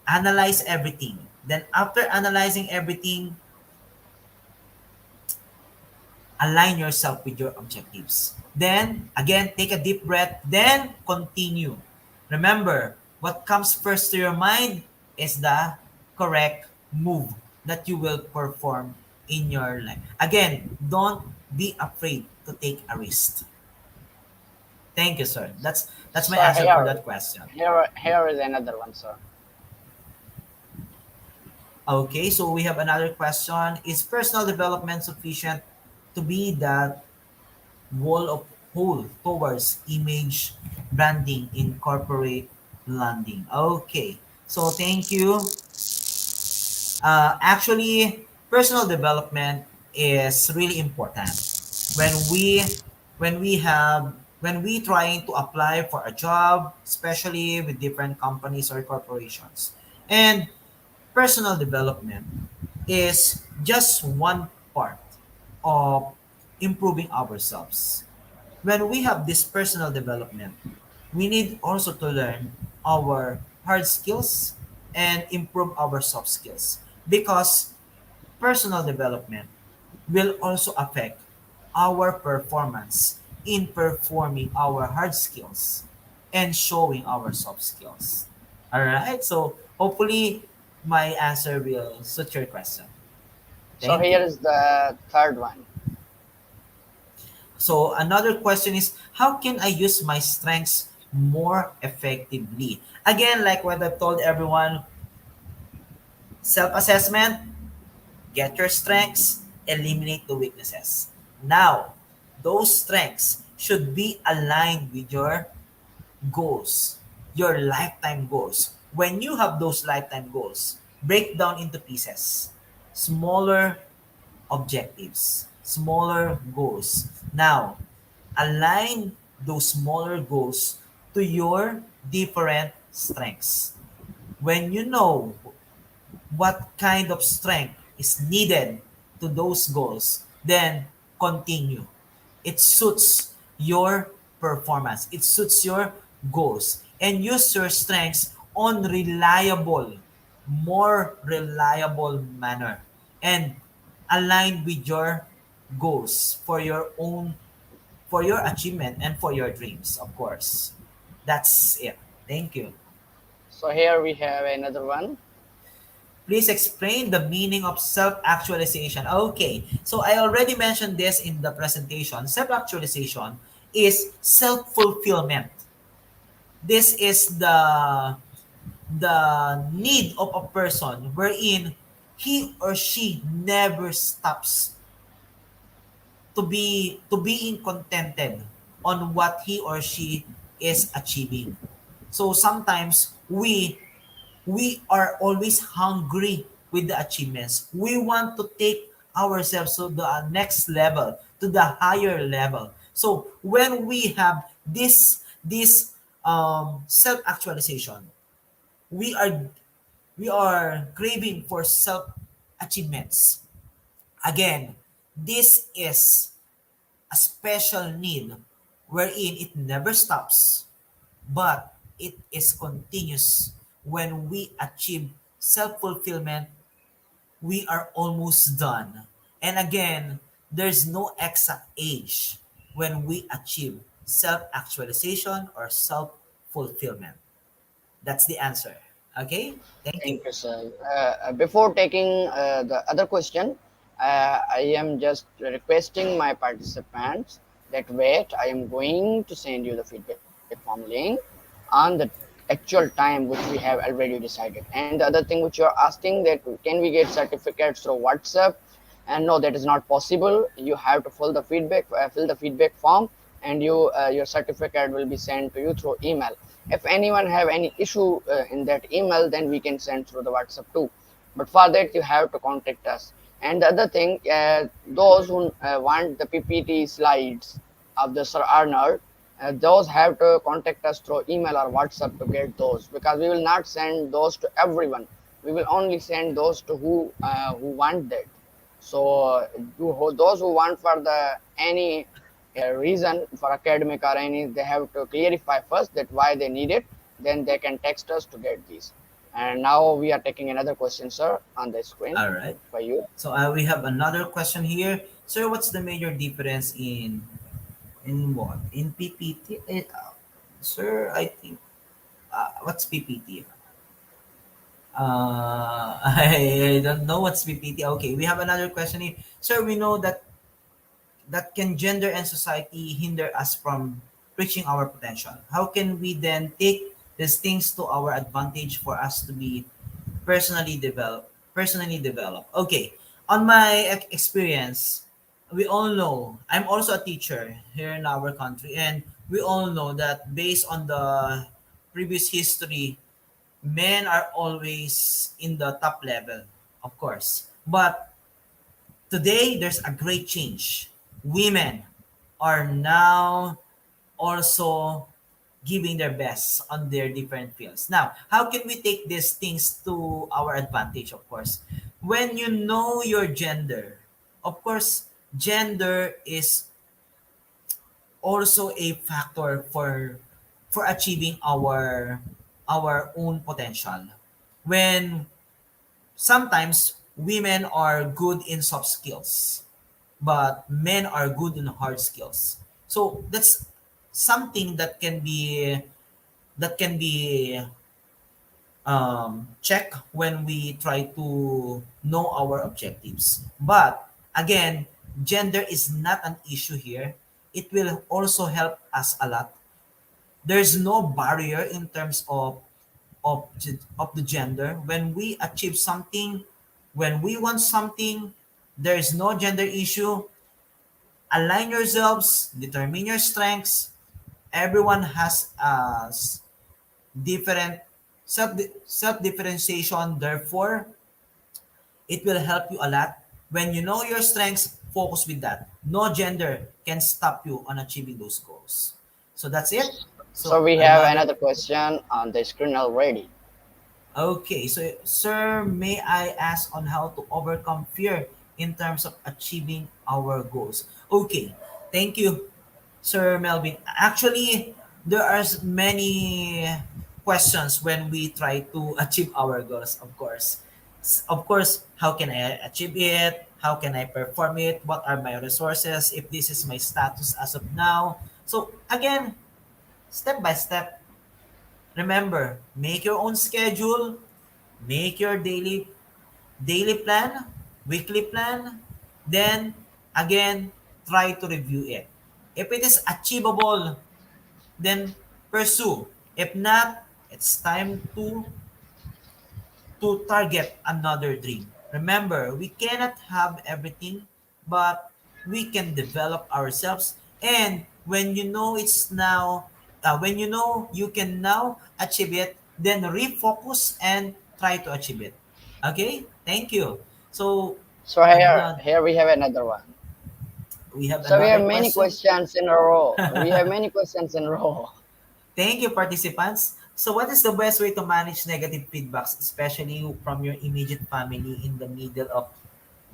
analyze everything. Then after analyzing everything, align yourself with your objectives. Then again, take a deep breath, then continue. Remember, what comes first to your mind is the correct move that you will perform in your life. Again, don't be afraid to take a risk. Thank you, sir. That's my So answer for that question. here is another one, sir. Okay, so we have another question. Is personal development sufficient to be that wall of hole towards image branding in corporate landing? Okay, so thank you. Actually, personal development is really important when we trying to apply for a job, especially with different companies or corporations. And personal development is just one part of improving ourselves. When we have this personal development, we need also to learn our hard skills and improve our soft skills because personal development will also affect our performance in performing our hard skills and showing our soft skills. All right, so hopefully my answer will suit your question. So Thank here you. is the third one. So another question is, how can I use my strengths more effectively? Again, like what I've told everyone, self-assessment, get your strengths, eliminate the weaknesses. Now, those strengths should be aligned with your goals, your lifetime goals. When you have those lifetime goals, break down into pieces, smaller objectives, smaller goals. Now, align those smaller goals to your different strengths. When you know what kind of strength is needed to those goals, then continue. It suits your performance, it suits your goals, and use your strengths on reliable, more reliable manner, and align with your goals for your own, for your achievement and for your dreams, of course. That's it. Thank you. So here we have another one. Please explain the meaning of self-actualization. Okay, so I already mentioned this in the presentation. Self-actualization is self-fulfillment. This is the need of a person wherein he or she never stops to being contented on what he or she is achieving. So sometimes we are always hungry with the achievements. We want to take ourselves to the next level, to the higher level. So when we have this self actualization, we are we are craving for self achievements. Again, this is a special need wherein it never stops, but it is continuous. When we achieve self-fulfillment, we are almost done. And again, there's no exact age when we achieve self-actualization or self-fulfillment. That's the answer. Okay? Thank you. Thank you, sir. Before taking the other question, I am just requesting my participants that wait, I am going to send you the feedback form link on the actual time which we have already decided. And the other thing which you are asking that can we get certificates through WhatsApp? And no, that is not possible. You have to fill the feedback form, and your certificate will be sent to you through email. If anyone have any issue in that email, then we can send through the WhatsApp too, but for that you have to contact us. And the other thing, those who want the PPT slides of the Sir Arnold, those have to contact us through email or WhatsApp to get those, because we will not send those to everyone. We will only send those to who want that. So those who want for the any reason for academic or any, they have to clarify first that why they need it. Then they can text us to get these. And now we are taking another question, sir, on the screen All right. for you. So we have another question here. Sir, what's the major difference in what? In PPT? Sir, I think what's PPT? I don't know what's PPT. Okay, we have another question here. Sir, we know that can gender and society hinder us from reaching our potential. How can we then take these things to our advantage for us to be personally develop? Okay, on my experience, we all know I'm also a teacher here in our country, and we all know that based on the previous history, men are always in the top level, of course. But today, there's a great change. Women are now also giving their best on their different fields. Now, how can we take these things to our advantage, of course? When you know your gender, of course, gender is also a factor for achieving our own potential. When sometimes women are good in soft skills, but men are good in hard skills. So that's something that can be checked when we try to know our objectives. But again, gender is not an issue here. It will also help us a lot. There's no barrier in terms of the gender. When we achieve something, when we want something, there is no gender issue. Align yourselves, determine your strengths. Everyone has different self differentiation. Therefore, it will help you a lot. When you know your strengths, focus with that. No gender can stop you on achieving those goals. So that's it. So So we have another. another question on the screen already. Okay, so sir, may I ask on how to overcome fear in terms of achieving our goals? Okay, thank you, Sir Melvin. Actually, there are many questions when we try to achieve our goals, of course. Of course, how can I achieve it? How can I perform it? What are my resources? If this is my status as of now. So again, step by step, remember, make your own schedule, make your daily plan, weekly plan, then again try to review it. If it is achievable, then pursue. If not, it's time to target another dream. Remember, we cannot have everything, but we can develop ourselves. And when you know when you know you can now achieve it, then refocus and try to achieve it. Okay? Thank you. So, So here, another, here we have another one. we have So we have another many question. questions in a row. We have many questions in a row. Thank you, participants. So, what is the best way to manage negative feedbacks, especially from your immediate family in the middle of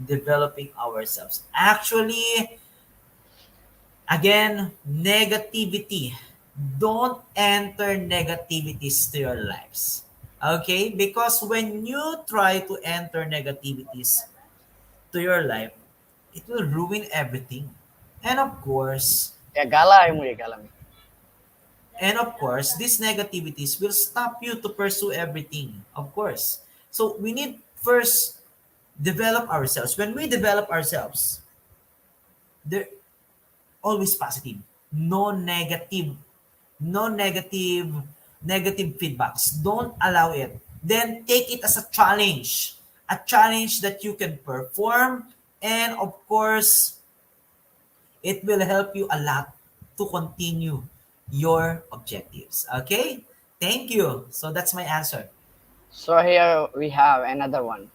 developing ourselves? Actually, again, negativity. Don't enter negativities to your lives. Okay? Because when you try to enter negativities to your life, it will ruin everything. And of course, Ya galah mo ya galah. these negativities will stop you to pursue everything, of course. So we need first develop ourselves. When we develop ourselves, they're always positive. No negative, no negative feedbacks. Don't allow it. Then take it as a challenge that you can perform, and of course, it will help you a lot to continue your objectives. Okay? Thank you. So that's my answer. So here we have another one.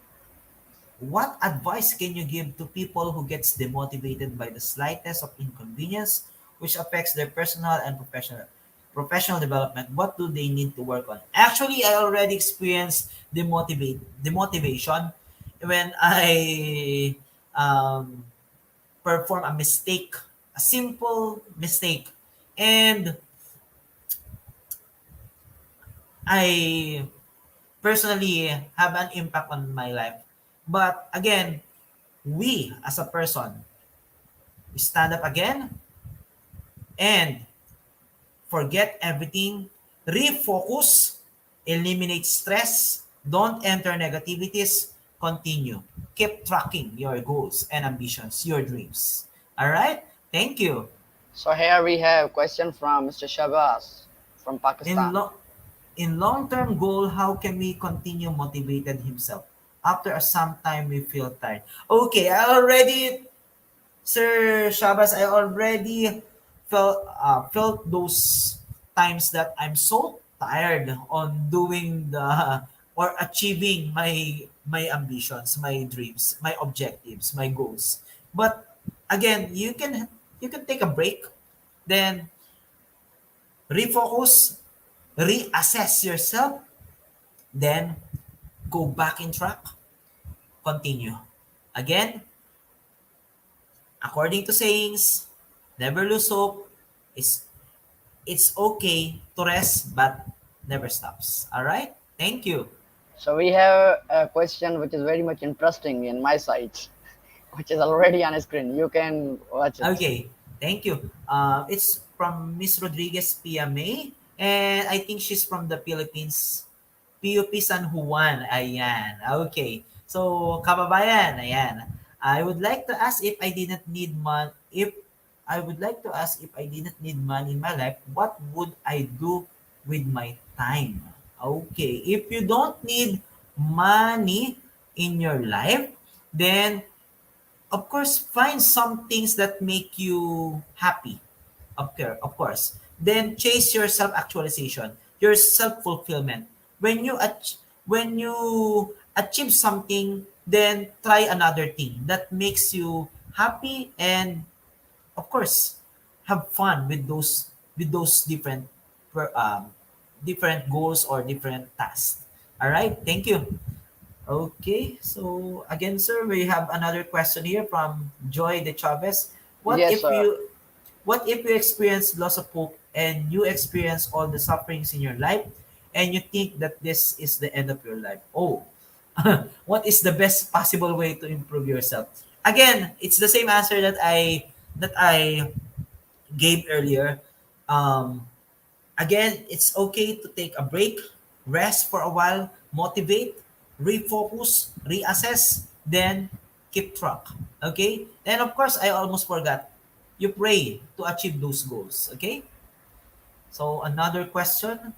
What advice can you give to people who gets demotivated by the slightest of inconvenience which affects their personal and professional development? What do they need to work on? Actually, I already experienced demotivation when I um, perform a mistake, a simple mistake, and I personally have an impact on my life. But again, we as a person, we stand up again and forget everything, refocus, eliminate stress, don't enter negativities, continue. Keep tracking your goals and ambitions, your dreams. All right? Thank you. So here we have question from Mr. Shabazz from In Pakistan. lo- in long-term goal, how can we continue motivated himself? After a some time we feel tired. Okay, I already Sir Shabas, I already felt those times that I'm so tired on doing the or achieving my ambitions, my dreams, my objectives, my goals. But again, you can take a break, then refocus, reassess yourself, then go back in track, continue. Again, according to sayings, never lose hope. It's okay to rest, but never stops. All right? Thank you. So we have a question which is very much interesting in my site, which is already on screen. You can watch it. Okay. Thank you. It's from Miss Rodriguez PMA, and I think she's from the Philippines. PUP San Juan. Ayan. Okay. So, kababayan, ayan. I would like to ask if I didn't need if I would like to ask if I didn't need money in my life, what would I do with my time? Okay. If you don't need money in your life, then of course find some things that make you happy. Of course. Then chase your self-actualization, your self-fulfillment. When you achieve something, then try another thing that makes you happy, and of course have fun with those different different goals or different tasks. All right, thank you. Okay, so again, sir, we have another question here from Joy de Chavez. What Yes, if sir. you what if you experience loss of hope and you experience all the sufferings in your life and you think that this is the end of your life? Oh, what is the best possible way to improve yourself? Again, it's the same answer that I gave earlier. Um, Again, it's okay to take a break, rest for a while, motivate, refocus, reassess, then keep track. Okay? And of course, I almost forgot. You pray to achieve those goals. Okay? So another question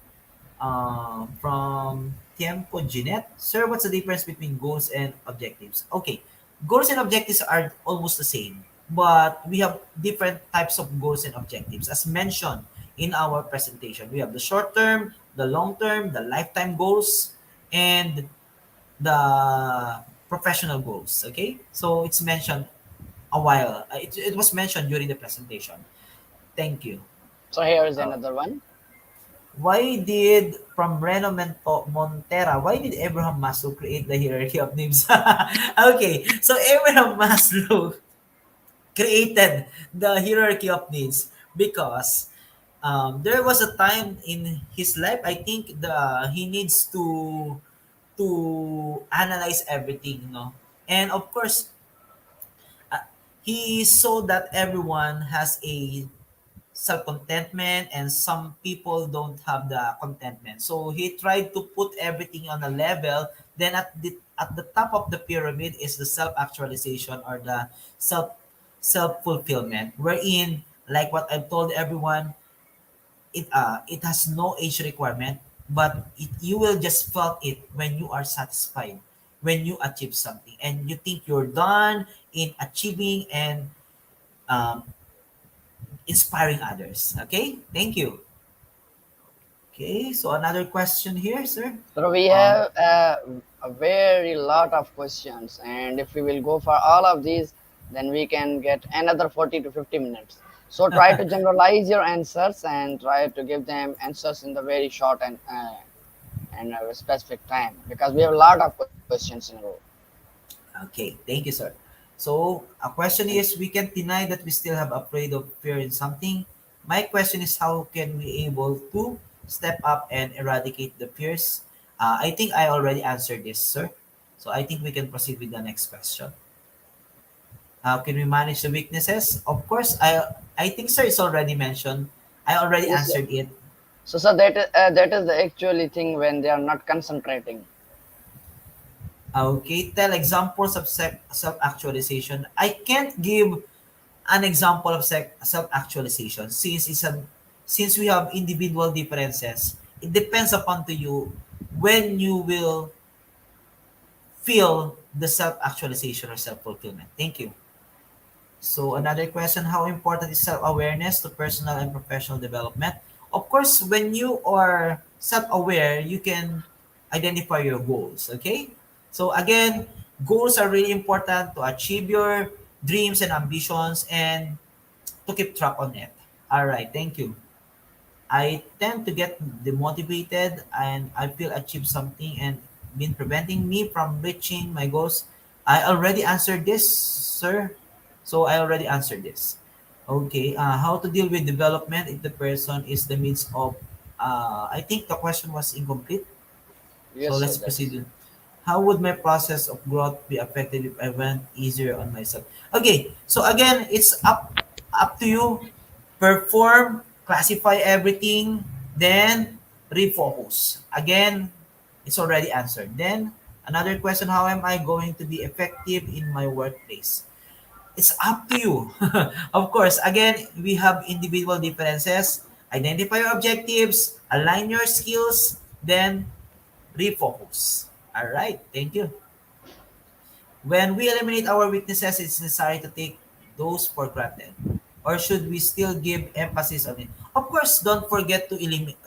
from Tiempo Jeanette. Sir, what's the difference between goals and objectives? Okay, goals and objectives are almost the same, but we have different types of goals and objectives. As mentioned in our presentation, we have the short term, the long term, the lifetime goals, and the professional goals. Okay, so it's mentioned a while. It was mentioned during the presentation. Thank you. So here is Uh, another one. Why did from Reno Montera, why did Abraham Maslow create the hierarchy of needs? Okay, so Abraham Maslow created the hierarchy of needs because there was a time in his life. I think he needs to analyze everything, and of course, uh, he saw that everyone has a self-contentment and some people don't have the contentment. So he tried to put everything on a level. Then at the top of the pyramid is the self-actualization or the self self-fulfillment, wherein like what I've told everyone, it has no age requirement, but you will just felt it when you are satisfied, when you achieve something and you think you're done in achieving and um, inspiring others. Okay, thank you. Okay, so another question here, sir. So we Um, have a very lot of questions, and if we will go for all of these, then we can get another 40 to 50 minutes. So try to generalize your answers and try to give them answers in the very short and a specific time, because we have a lot of questions in a row. okay, thank you, sir. So a question Thank you. is, we can't deny that we still have afraid of fear in something. My question is, how can we able to step up and eradicate the fears? I think I already answered this, sir. So I think we can proceed with the next question. How can we manage the weaknesses? Of course, I think, sir, it's already mentioned. I already Yes, sir. answered it. So that is the actually thing when they are not concentrating. Okay, tell examples of self-actualization. I can't give an example of self-actualization since we have individual differences. It depends upon to you when you will feel the self-actualization or self-fulfillment. Thank you. So Thank you. another question, how important is self-awareness to personal and professional development? Of course, when you are self-aware, you can identify your goals, okay? So again, goals are really important to achieve your dreams and ambitions and to keep track on it. All right, thank you. I tend to get demotivated and I feel achieve something and been preventing me from reaching my goals. I already answered this, sir. So I already answered this. Okay, how to deal with development if the person is the midst of, I think the question was incomplete. So Yes, sir. let's That's proceed. How would my process of growth be affected if I went easier on myself? Okay, so again, it's up to you. Perform, classify everything, then refocus. Again, it's already answered. Then another question, how am I going to be effective in my workplace? It's up to you. Of course, again, we have individual differences. Identify your objectives, align your skills, then refocus. All right, thank you. When we eliminate our weaknesses, it's necessary to take those for granted. Or should we still give emphasis on it? Of course, don't forget to eliminate.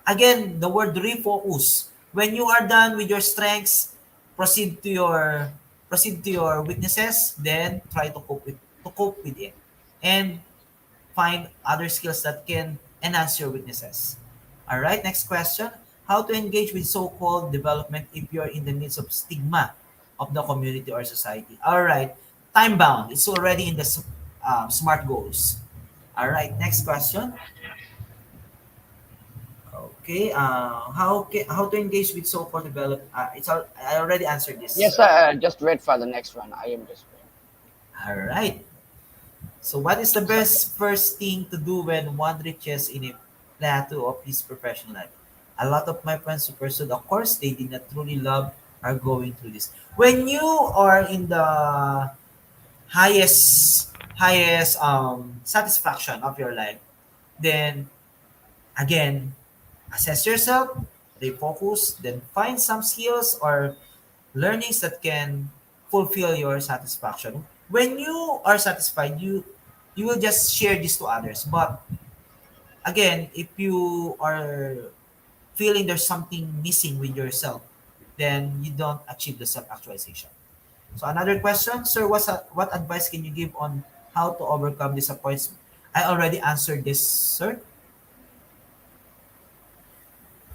Again, the word refocus. When you are done with your strengths, proceed to your proceed to your weaknesses, then try to cope with it and find other skills that can enhance your weaknesses. All right, next question. How to engage with so-called development if you're in the midst of stigma of the community or society? All right, time bound. It's already in the SMART goals. All right, next question. Okay, how to engage with so-called develop? I already answered this, Yes, sir. sir. Just wait for the next one. I am just waiting. All right. So, what is the So, best first thing to do when one reaches in a plateau of his professional life? A lot of my friends who pursued a course they did not truly love are going through this. When you are in the highest satisfaction of your life, then again assess yourself, refocus, then find some skills or learnings that can fulfill your satisfaction. When you are satisfied, you will just share this to others. But again, if you are feeling there's something missing with yourself, then you don't achieve the self-actualization. So another question, sir, what advice can you give on how to overcome disappointment? I already answered this, sir.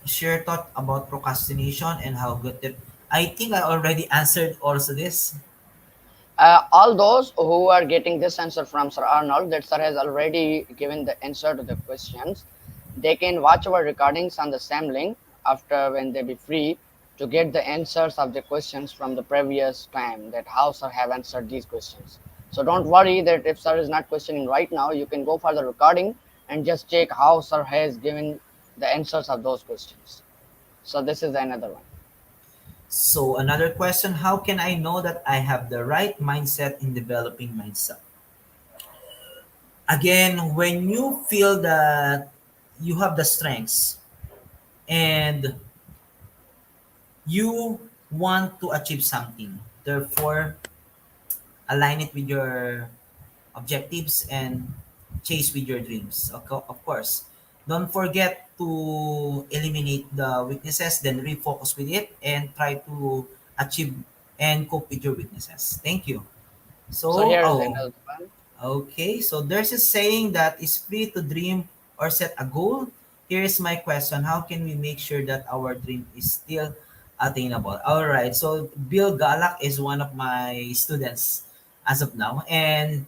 Share thought about procrastination and how good it. I think I already answered also this. all those who are getting this answer from Sir Arnold, that Sir has already given the answer to the questions. They can watch our recordings on the same link after when they be free to get the answers of the questions from the previous time that how Sir have answered these questions. So don't worry that if Sir is not questioning right now, you can go for the recording and just check how Sir has given the answers of those questions. So this is another one. So another question, how can I know that I have the right mindset in developing myself? Again, when you feel that you have the strengths and you want to achieve something, therefore align it with your objectives and chase with your dreams. Of course, don't forget to eliminate the weaknesses, then refocus with it and try to achieve and cope with your weaknesses. Thank you. So So, here is oh, another one. okay. So there's a saying that is free to dream or set a goal. Here's my question. How can we make sure that our dream is still attainable? All right. So Bill Galak is one of my students as of now. And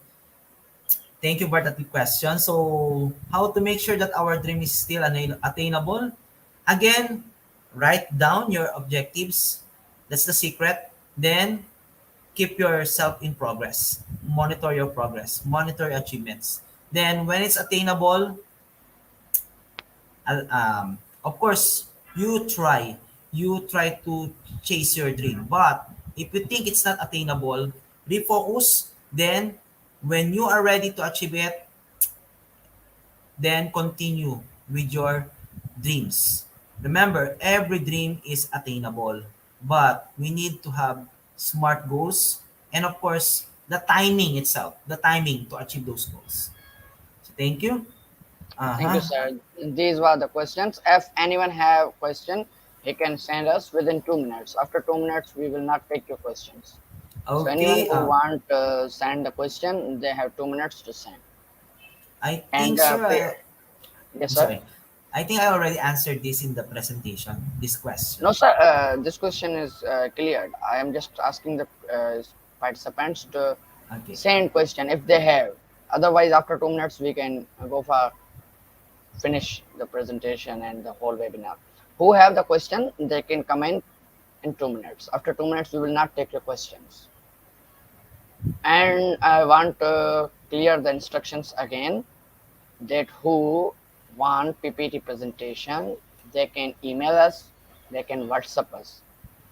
thank you for that question. So how to make sure that our dream is still attainable? Again, write down your objectives. That's the secret. Then keep yourself in progress. Monitor your progress. Monitor your achievements. Then when it's attainable, of course, you try. You try to chase your dream. But if you think it's not attainable, refocus. Then when you are ready to achieve it, then continue with your dreams. Remember, every dream is attainable, but we need to have smart goals and, of course, the timing itself, the timing to achieve those goals. So, thank you. Thank you, Uh-huh. sir. These were the questions. If anyone have question, he can send us within 2 minutes. After 2 minutes, we will not take your questions. So anyone Okay. who want to send the question, they have 2 minutes to send. I And think, sir, yes, I'm sir. sorry. I think I already answered this in the presentation, this question. No, sir. This question is cleared. I am just asking the participants to Okay. send question if they have. Otherwise, after 2 minutes, we can go for finish the presentation and the whole webinar. Who have the question, they can comment in 2 minutes. After 2 minutes, we will not take your questions. And I want to clear the instructions again that who want PPT presentation, they can email us, they can WhatsApp us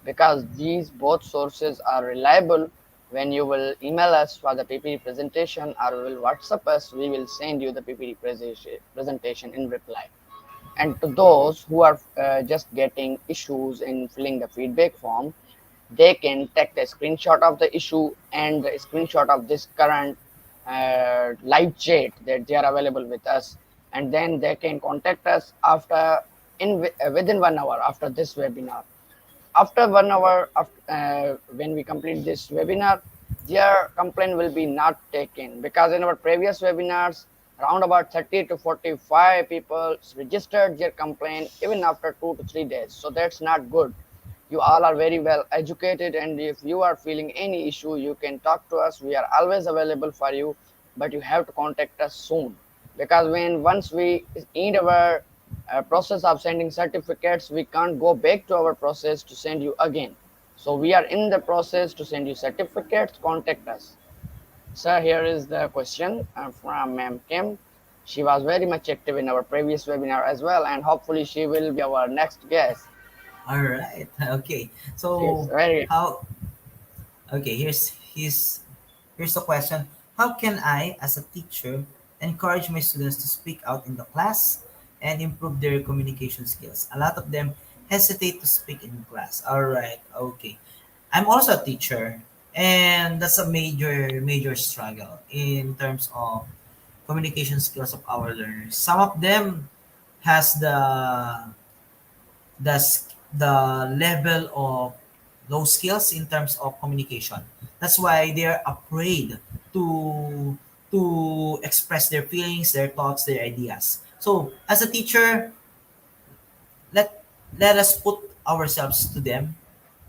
because these both sources are reliable. When you will email us for the PPT presentation or will WhatsApp us, we will send you the PPT presentation in reply. And to those who are just getting issues in filling the feedback form, they can take the screenshot of the issue and the screenshot of this current live chat that they are available with us, and then they can contact us after within 1 hour after this webinar. After 1 hour when we complete this webinar, their complaint will be not taken because in our previous webinars Around about 30 to 45 people registered their complaint even after 2 to 3 days. So that's not good. You all are very well educated, and if you are feeling any issue, you can talk to us. We are always available for you, but you have to contact us soon, because when once we end our process of sending certificates, we can't go back to our process to send you again. So we are in the process to send you certificates. Contact us. So here is the question from Ma'am Kim. She was very much active in our previous webinar as well, and hopefully she will be our next guest. All right. Okay. She is So very. how? Okay. Here's the question. How can I, as a teacher, encourage my students to speak out in the class and improve their communication skills? A lot of them hesitate to speak in class. All right. Okay. I'm also a teacher, and that's a major struggle in terms of communication skills of our learners. Some of them has the level of low skills in terms of communication. That's why they're afraid to express their feelings, their thoughts, their ideas. So as a teacher, let let us put ourselves to them.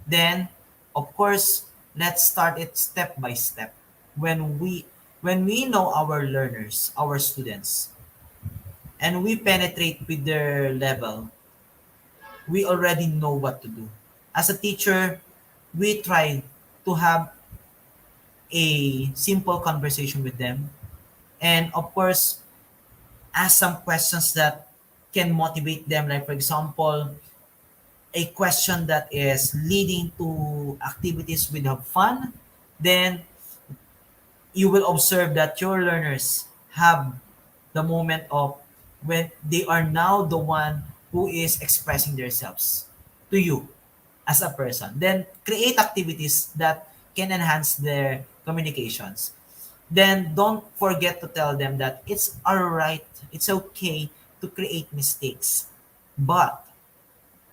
Then, of course, let's start it step by step. When we when we know our learners, our students, and we penetrate with their level, we already know what to do. As a teacher, we try to have a simple conversation with them, and of course, ask some questions that can motivate them. Like, for example, a question that is leading to activities with have fun, then you will observe that your learners have the moment of when they are now the one who is expressing themselves to you as a person. Then create activities that can enhance their communications. Then don't forget to tell them that it's alright, it's okay to create mistakes, but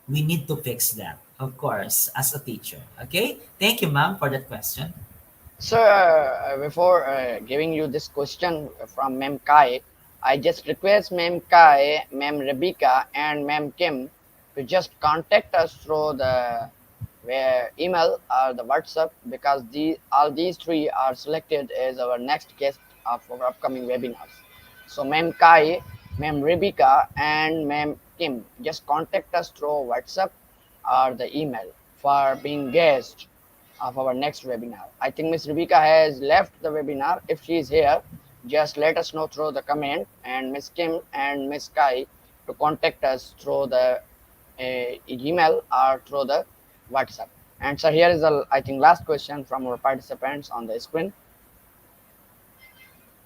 we need to fix that, of course, as a teacher. Okay? Thank you, ma'am, for that question. So before giving you this question from Mem Kai, I just request Mem Kai, Mem Rebecca, and Mem Kim to just contact us through the email or the WhatsApp, because all these three are selected as our next guest of our upcoming webinars. So Mem Kai, Mem Rebecca, and Mem Kim, just contact us through WhatsApp or the email for being guest of our next webinar. I think Miss Rebecca has left the webinar. If she is here, just let us know through the comment, and Miss Kim and Miss Kai to contact us through the email or through the WhatsApp. And so here is the, I think, last question from our participants on the screen.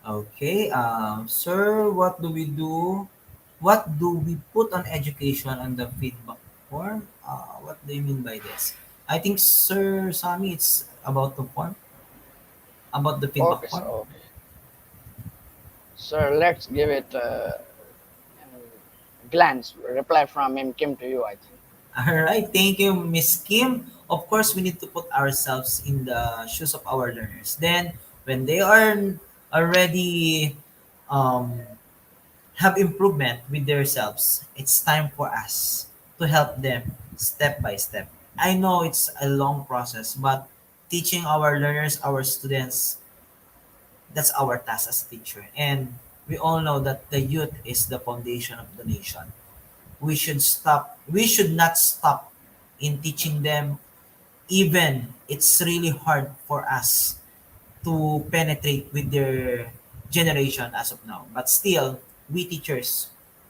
Okay, sir, what do we do? What do we put on education on the feedback form? What do you mean by this? I think, Sir Sami, it's about the form, about the feedback Okay, so form. okay, so let's give it a glance reply from Mim Kim to you. I think. All right, thank you, Miss Kim. Of course, we need to put ourselves in the shoes of our learners. Then, when they are already um, have improvement with themselves, it's time for us to help them step by step. I know it's a long process, but teaching our learners, our students, that's our task as teacher. And we all know that the youth is the foundation of the nation. We should not stop in teaching them, even it's really hard for us to penetrate with their generation as of now. But still, we teachers,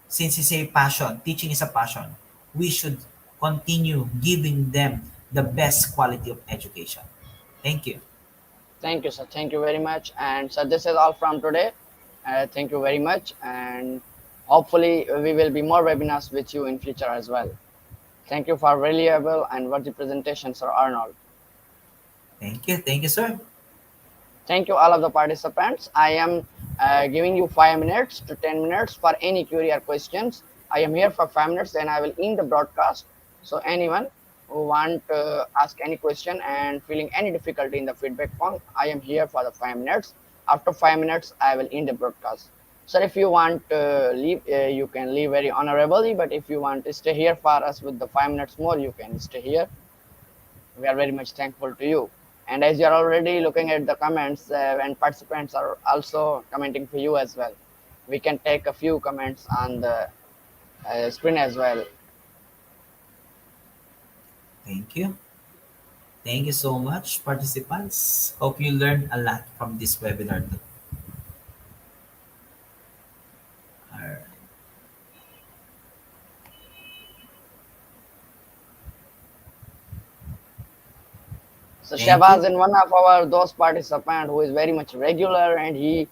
since it's a passion, teaching is a passion, we should continue giving them the best quality of education. Thank you. Thank you, sir. Thank you very much. And so this is all from today. Thank you very much, and hopefully we will be more webinars with you in future as well. Thank you for reliable and worthy presentation, Sir Arnold. Thank you. Thank you, sir. Thank you all of the participants. I am giving you 5 minutes to 10 minutes for any query or questions. I am here for 5 minutes, then I will end the broadcast. So anyone who want to ask any question and feeling any difficulty in the feedback form, I am here for the 5 minutes. After 5 minutes, I will end the broadcast. Sir, if you want to leave, you can leave very honorably. But if you want to stay here for us with the 5 minutes more, you can stay here. We are very much thankful to you. And as you are already looking at the comments, and participants are also commenting for you as well, we can take a few comments on the screen as well. Thank you. Thank you so much, participants. Hope you learned a lot from this webinar too. All right. So Thank Shahbaz you. is one of our those participant who is very much regular, and he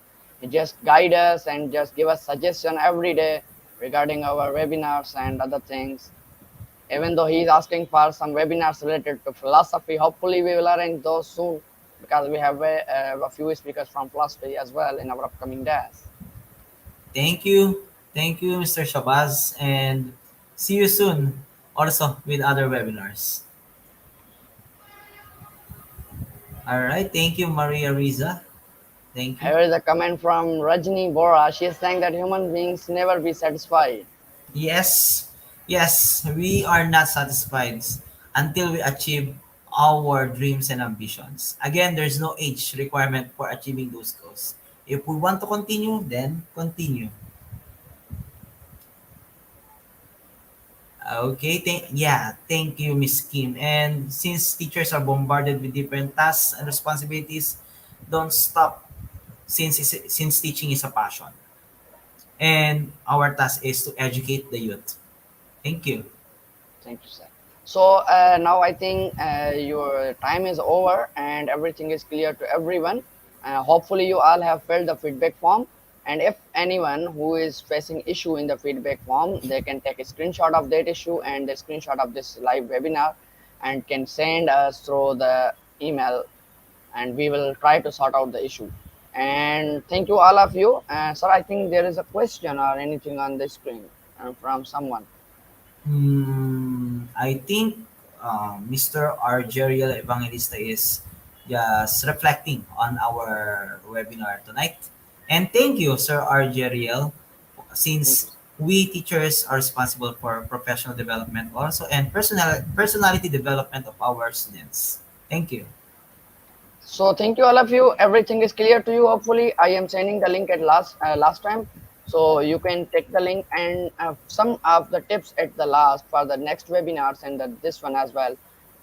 just guide us and just give us suggestion every day regarding our webinars and other things. Even though he is asking for some webinars related to philosophy, hopefully we will arrange those soon because we have a few speakers from philosophy as well in our upcoming days. Thank you. Thank you, Mr. Shabazz. And see you soon also with other webinars. All right. Thank you, Maria Riza. Thank you. Here is a comment from Rajni Bora. She is saying that human beings never be satisfied. Yes, yes, we are not satisfied until we achieve our dreams and ambitions. Again, there's no age requirement for achieving those goals. If we want to continue, then continue. Okay, thank you, Miss Kim. And since teachers are bombarded with different tasks and responsibilities, don't stop since teaching is a passion. And our task is to educate the youth. Thank you. Thank you, sir. So now I think your time is over and everything is clear to everyone. Hopefully, you all have filled the feedback form. And if anyone who is facing issue in the feedback form, they can take a screenshot of that issue and the screenshot of this live webinar and can send us through the email, and we will try to sort out the issue. And thank you all of you. Sir, I think there is a question or anything on the screen from someone. I think Mr. Argeriel Evangelista is just reflecting on our webinar tonight. And thank you, Sir Argeriel, Thank you. since we teachers are responsible for professional development also and personality development of our students. Thank you. So thank you all of you. Everything is clear to you. Hopefully, I am sending the link at last time, so you can take the link and some of the tips at the last for the next webinars and this one as well.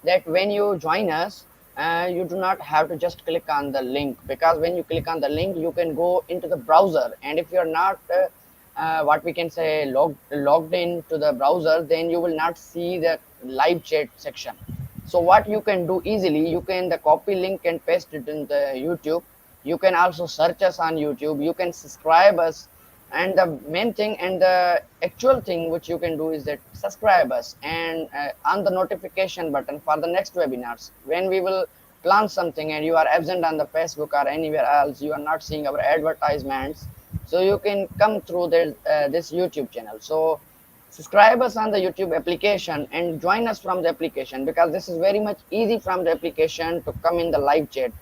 That when you join us, you do not have to just click on the link, because when you click on the link, you can go into the browser, and if you are not what we can say logged into the browser, then you will not see the live chat section. So what you can do easily, you can the copy link and paste it in the YouTube. You can also search us on YouTube. You can subscribe us, and the main thing and the actual thing which you can do is that subscribe us and on the notification button for the next webinars. When we will plan something and you are absent on the Facebook or anywhere else, you are not seeing our advertisements. So you can come through this YouTube channel. So subscribe us on the YouTube application and join us from the application, because this is very much easy from the application to come in the live chat.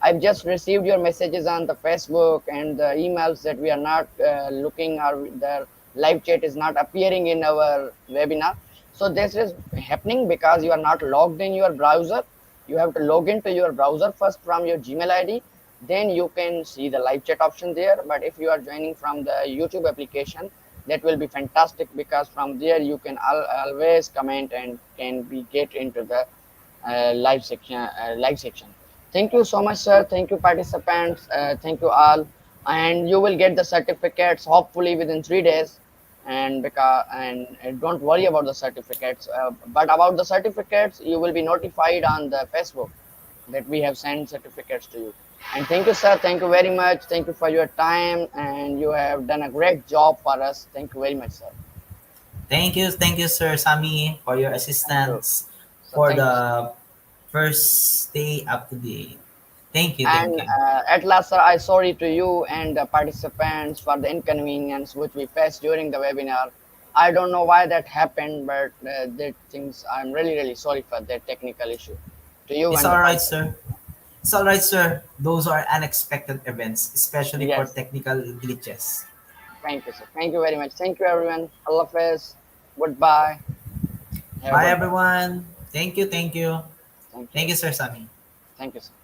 I've just received your messages on the Facebook and the emails that we are not looking, or the live chat is not appearing in our webinar. So this is happening because you are not logged in your browser. You have to log into your browser first from your Gmail ID. Then you can see the live chat option there. But if you are joining from the YouTube application, that will be fantastic, because from there you can always comment and can be get into the live section. Thank you so much, sir. Thank you, participants. Thank you all, and you will get the certificates hopefully within 3 days. And don't worry about the certificates, but about the certificates, you will be notified on the Facebook that we have sent certificates to you. And thank you, sir. Thank you very much. Thank you for your time, and you have done a great job for us. Thank you very much, sir. Thank you, Sir Sami, for your Thank you. assistance So for thank you, sir. the first day up to date. Thank you, thank And you. at last, sir, I sorry to you and the participants for the inconvenience which we faced during the webinar. I don't know why that happened, but that things, I'm really, really sorry for that technical issue to you It's and the all right, participants. sir. It's all right, sir. Those are unexpected events, especially for Yes. technical glitches. Thank you, sir. Thank you very much. Thank you, everyone. Allah Hafiz. Goodbye. Have a Bye, good day. everyone. Thank you. Thank you. Thank Thank you. you, Sir Sami. Thank you, sir.